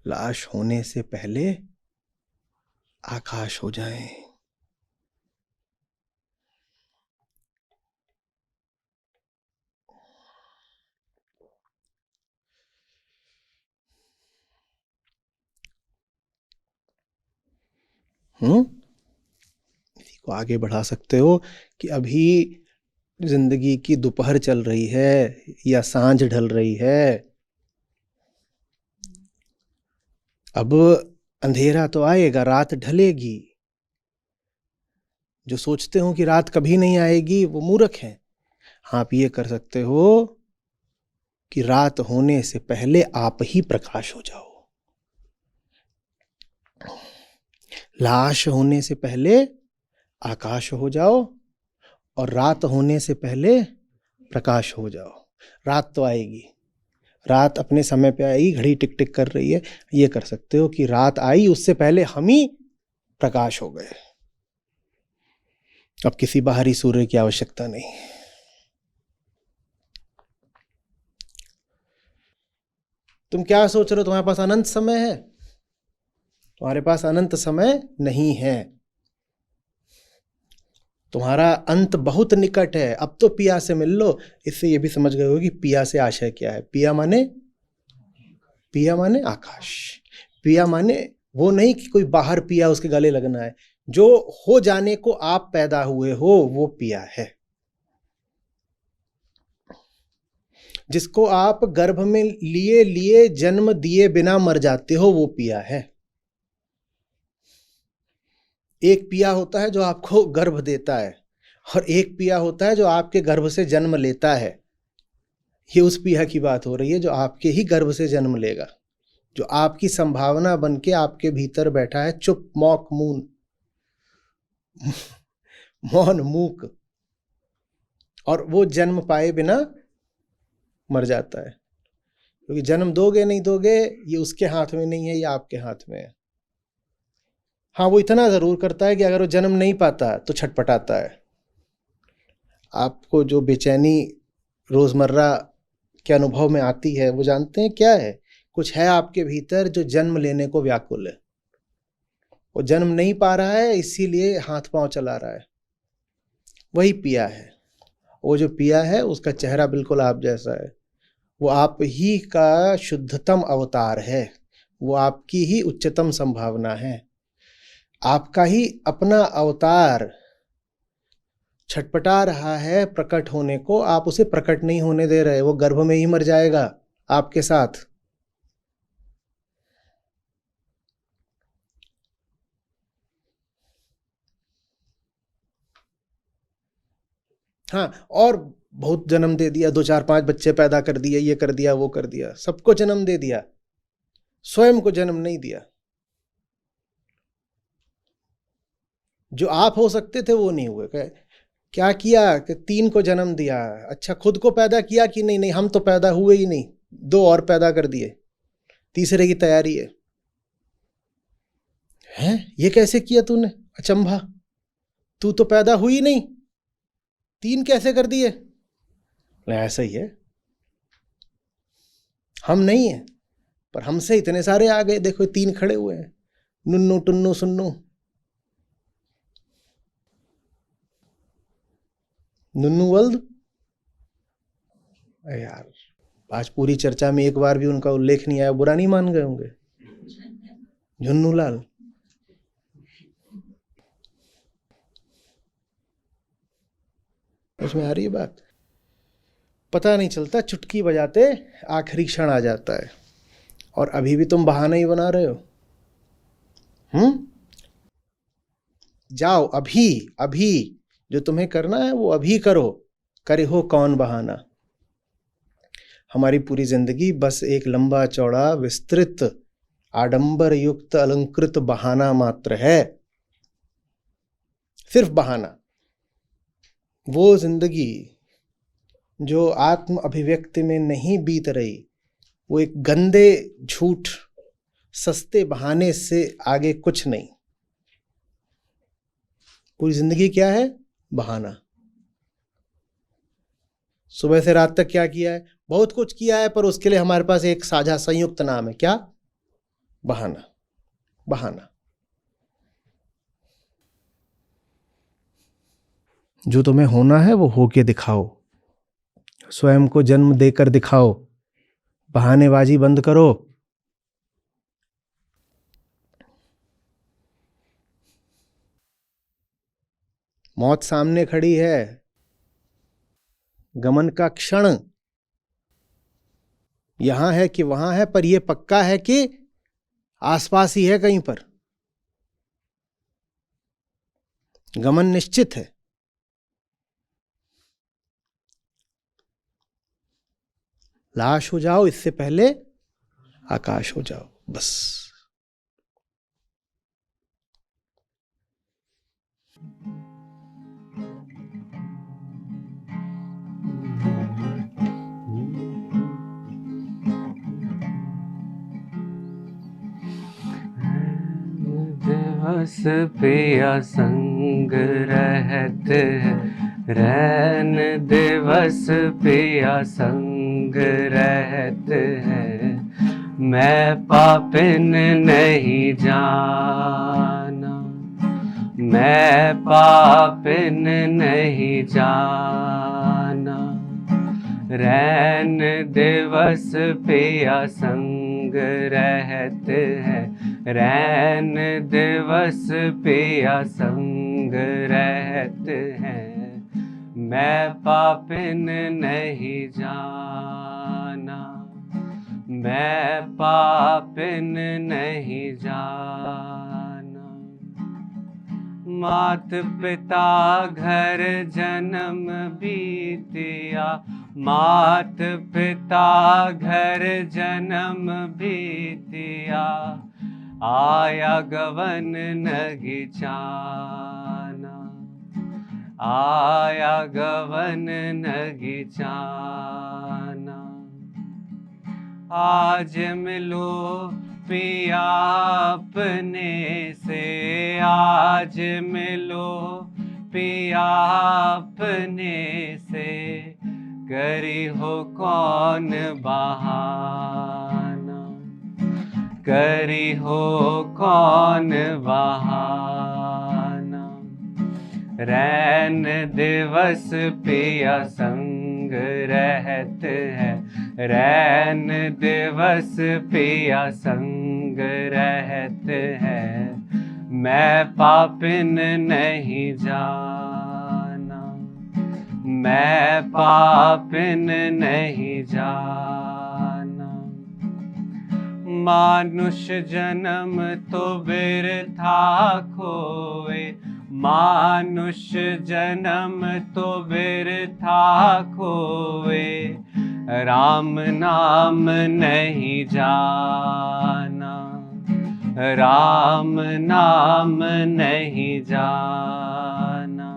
लाश होने से पहले आकाश हो जाए। इसी को आगे बढ़ा सकते हो कि अभी जिंदगी की दोपहर चल रही है या सांझ ढल रही है। अब अंधेरा तो आएगा, रात ढलेगी। जो सोचते हो कि रात कभी नहीं आएगी वो मूर्ख हैं। आप ये कर सकते हो कि रात होने से पहले आप ही प्रकाश हो जाओ। लाश होने से पहले आकाश हो जाओ और रात होने से पहले प्रकाश हो जाओ। रात तो आएगी, रात अपने समय पे आएगी, घड़ी टिक टिक कर रही है। ये कर सकते हो कि रात आई उससे पहले हम ही प्रकाश हो गए। अब किसी बाहरी सूर्य की आवश्यकता नहीं। तुम क्या सोच रहे हो तुम्हारे पास अनंत समय है? तुम्हारे पास अनंत समय नहीं है। तुम्हारा अंत बहुत निकट है। अब तो पिया से मिल लो। इससे ये भी समझ गए हो कि पिया से आशय क्या है। पिया माने आकाश। पिया माने वो नहीं कि कोई बाहर पिया उसके गले लगना है। जो हो जाने को आप पैदा हुए हो वो पिया है। जिसको आप गर्भ में लिए जन्म दिए बिना मर जाते हो वो पिया है। एक पिया होता है जो आपको गर्भ देता है, और एक पिया होता है जो आपके गर्भ से जन्म लेता है। ये उस पिया की बात हो रही है जो आपके ही गर्भ से जन्म लेगा, जो आपकी संभावना बन के आपके भीतर बैठा है, चुप मौक मौन मूक, और वो जन्म पाए बिना मर जाता है। क्योंकि जन्म दोगे नहीं दोगे ये उसके हाथ में नहीं है, ये आपके हाथ में है। हाँ, वो इतना जरूर करता है कि अगर वो जन्म नहीं पाता तो छटपटाता है। आपको जो बेचैनी रोजमर्रा के अनुभव में आती है वो जानते हैं क्या है? कुछ है आपके भीतर जो जन्म लेने को व्याकुल है। वो जन्म नहीं पा रहा है इसीलिए हाथ पांव चला रहा है। वही पिया है। वो जो पिया है उसका चेहरा बिल्कुल आप जैसा है। वो आप ही का शुद्धतम अवतार है। वो आपकी ही उच्चतम संभावना है। आपका ही अपना अवतार छटपटा रहा है प्रकट होने को, आप उसे प्रकट नहीं होने दे रहे। वो गर्भ में ही मर जाएगा आपके साथ। हाँ, और बहुत जन्म दे दिया, 2 4 5 बच्चे पैदा कर दिए, ये कर दिया, वो कर दिया, सबको जन्म दे दिया, स्वयं को जन्म नहीं दिया। जो आप हो सकते थे वो नहीं हुए। क्या किया कि 3 को जन्म दिया। अच्छा, खुद को पैदा किया कि नहीं? नहीं, हम तो पैदा हुए ही नहीं, 2 और पैदा कर दिए, तीसरे की तैयारी है। हैं, ये कैसे किया तूने? अचंभा, तू तो पैदा हुई नहीं, 3 कैसे कर दिए? ऐसा ही है, हम नहीं है, पर हमसे इतने सारे आ गए। देखो 3 खड़े हुए हैं, नुन्नू टुन्नू सुन्नू। नुन्नू वल्द यार, आज पूरी चर्चा में एक बार भी उनका उल्लेख नहीं आया, बुरा नहीं मान गए होंगे? झुन्नू लाल, उसमें आ रही है बात? पता नहीं चलता, चुटकी बजाते आखिरी क्षण आ जाता है, और अभी भी तुम बहाना ही बना रहे हो। जाओ अभी, अभी जो तुम्हें करना है वो अभी करो, करे हो कौन बहाना। हमारी पूरी जिंदगी बस एक लंबा चौड़ा विस्तृत आडंबर युक्त अलंकृत बहाना मात्र है, सिर्फ बहाना। वो जिंदगी जो आत्म अभिव्यक्ति में नहीं बीत रही, वो एक गंदे झूठ सस्ते बहाने से आगे कुछ नहीं। पूरी जिंदगी क्या है? बहाना। सुबह से रात तक क्या किया है? बहुत कुछ किया है, पर उसके लिए हमारे पास एक साझा संयुक्त नाम है, क्या? बहाना। बहाना। जो तुम्हें होना है वो होके दिखाओ, स्वयं को जन्म देकर दिखाओ, बहानेबाजी बंद करो। मौत सामने खड़ी है, गमन का क्षण यहां है कि वहां है, पर यह पक्का है कि आसपास ही है कहीं पर। गमन निश्चित है। लाश हो जाओ इससे पहले आकाश हो जाओ, बस। दिवस पिया संग रहते हैं, रैन दिवस पिया संग रहते हैं। मैं पापिन नहीं जाना, मैं पापिन नहीं जाना। रैन दिवस पिया संग रहते हैं, रैन दिवस पिया संग रहते हैं। मैं पापिन नहीं जाना, मैं पापिन नहीं जाना। मात पिता घर जन्म बीतिया, मात पिता घर जन्म बीतिया। आया गवन नगी चाना, आया गवन नगी चाना। आज मिलो पिया अपने से, आज मिलो पिया अपने से। करी हो कौन बहाना, करी हो कौन बहाना। रैन दिवस पिया संग रहते हैं, रैन दिवस पिया संग रहत है, मैं पापिन नहीं जाना, मैं पापिन नहीं जाना। मानुष जन्म तो बिरथा खोए, मानुष जन्म तो बिरथा खोए, राम नाम नहीं जाना, राम नाम नहीं जाना।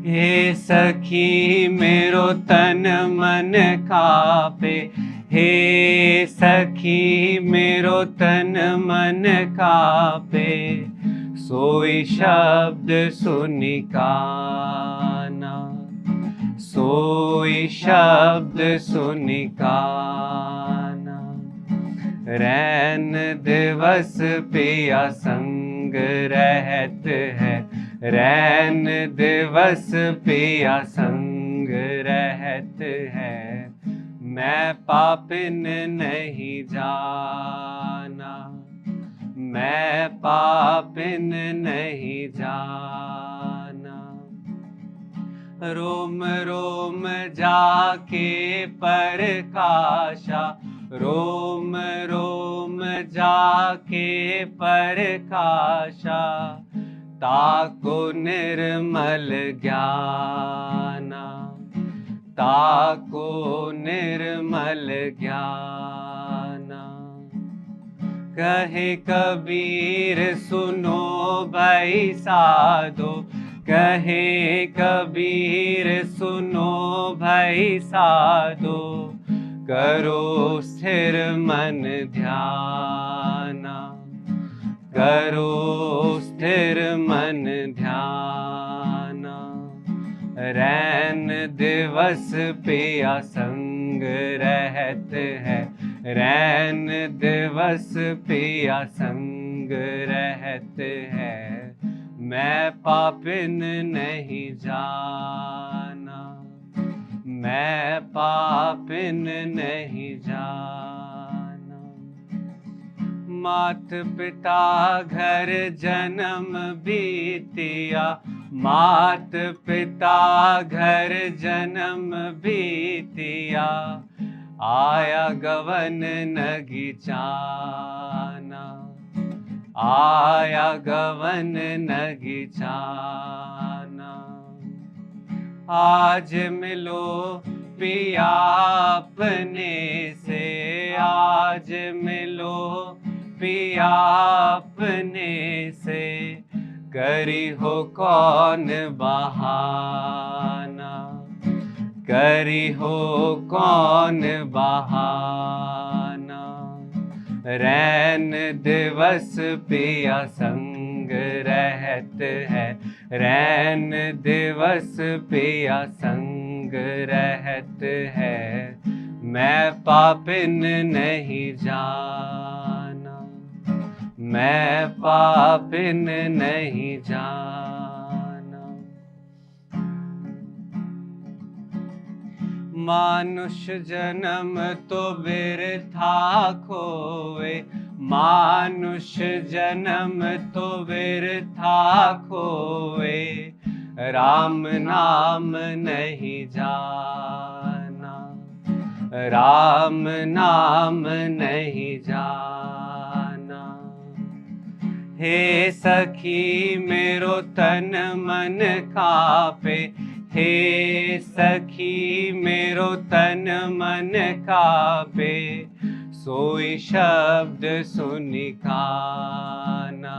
हे सखी मेरो तन मन कापे, हे सखी मेरो तन मन कापे, सोई शब्द सुनि काना, सोई शब्द सुनि काना। रैन दिवस पिया संग रहत है, रैन दिवस पिया संग रहत है, मैं पापिन नहीं जाना, मैं पापिन नहीं जाना। रोम रोम जाके परकाशा, रोम रोम जाके परकाशा, ताको निर्मल ज्ञाना, ताको निर्मल ज्ञाना। कहे कबीर सुनो भाई साधो, कहे कबीर सुनो भाई साधो, करो स्थिर मन ध्याना, करो स्थिर मन ध्याना। रैन दिवस पिया संग रहत है, रैन दिवस पिया संग रहत है, मैं पापिन नहीं जाना, मैं पापिन नहीं जाना। मात पिता घर जन्म बीतिया, मात पिता घर जन्म बीतिया, आया गवन नगी जाना, आया गवन नगी जाना। आज मिलो पिया अपने से, आज मिलो पिया अपने से, करी हो कौन बहाना, करी हो कौन बहाना। रैन दिवस पिया संग रहत है, रैन दिवस पिया संग रहत है, मैं पापिन नहीं जाना, मैं पापिन नहीं जाना। मानुष जन्म तो बिरथा खोए, मानुष जन्म तो बिरथा खोए, राम नाम नहीं जाना, राम नाम नहीं जाना। हे सखी मेरो तन मन कापे, हे सखी मेरो तन मन कापे, सोई शब्द सुनि काना,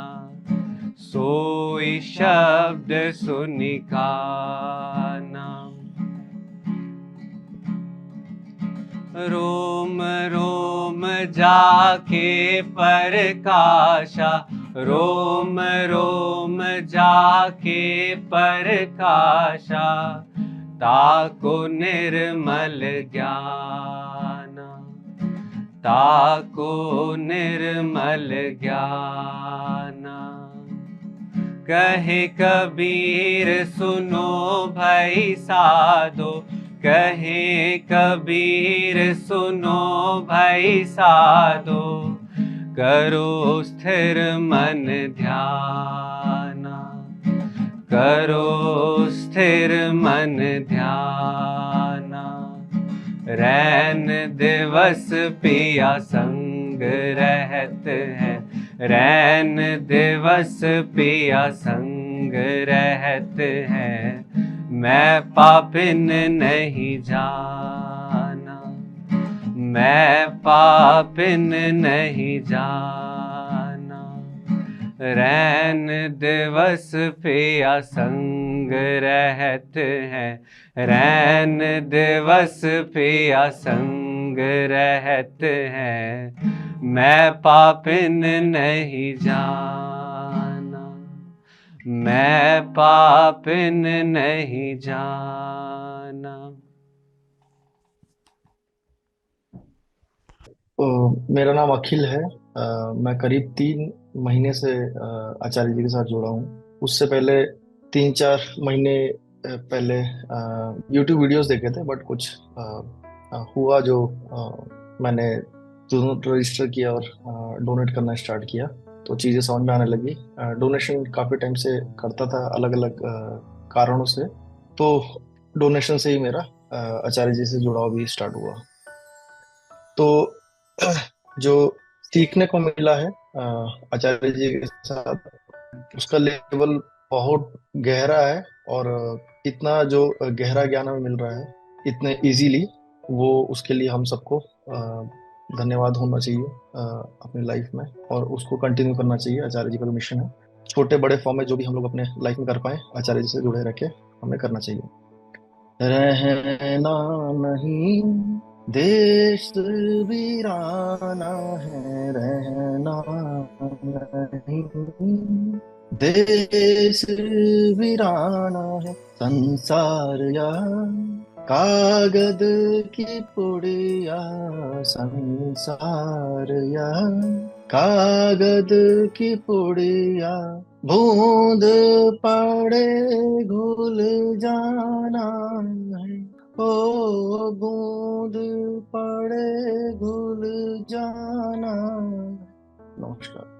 सोई शब्द सुनि काना। रोम रोम जाके परकाशा, रोम रोम जाके परकाशा, ताको निर्मल ज्ञाना, ताको निर्मल ज्ञाना। कहे कबीर सुनो भाई साधो, कहे कबीर सुनो भाई साधो, करो स्थिर मन ध्याना, करो स्थिर मन ध्याना। रैन दिवस पिया संग रहत है, रैन दिवस पिया संग रहत है। मैं पापिन नहीं जाना, मैं पापिन नहीं जाना। रैन दिवस पिया संग रहत है, रैन दिवस पिया संग रहत है। मैं पापिन नहीं जाना, मैं पापिन नहीं जाना। मेरा नाम अखिल है। मैं करीब 3 महीने से आचार्य जी के साथ जुड़ा हूँ। उससे पहले 3-4 महीने पहले YouTube वीडियोस देखे थे, बट कुछ हुआ जो मैंने दोनों रजिस्टर किया और डोनेट करना स्टार्ट किया, तो चीज़ें समझ में आने लगी। डोनेशन काफ़ी टाइम से करता था, अलग अलग कारणों से। तो डोनेशन से ही मेरा आचार्य जी से जुड़ाव भी स्टार्ट हुआ। तो जो सीखने को मिला है आचार्य जी के साथ, उसका लेवल बहुत गहरा है। और इतना जो गहरा ज्ञान हमें मिल रहा है इतने इजीली, वो उसके लिए हम सबको धन्यवाद होना चाहिए अपनी लाइफ में, और उसको कंटिन्यू करना चाहिए। आचार्य जी का जो मिशन है, छोटे बड़े फॉर्म में जो भी हम लोग अपने लाइफ में कर पाए, आचार्य जी से जुड़े रह के हमें करना चाहिए। रहना नहीं देश वीराना है, रहना नहीं देश वीराना है। संसार या कागद की पुड़िया, संसार या कागद की पुड़िया। बूंद पड़े घुल जाना है, ओ बूंद पड़े घुल जाना। नमस्कार।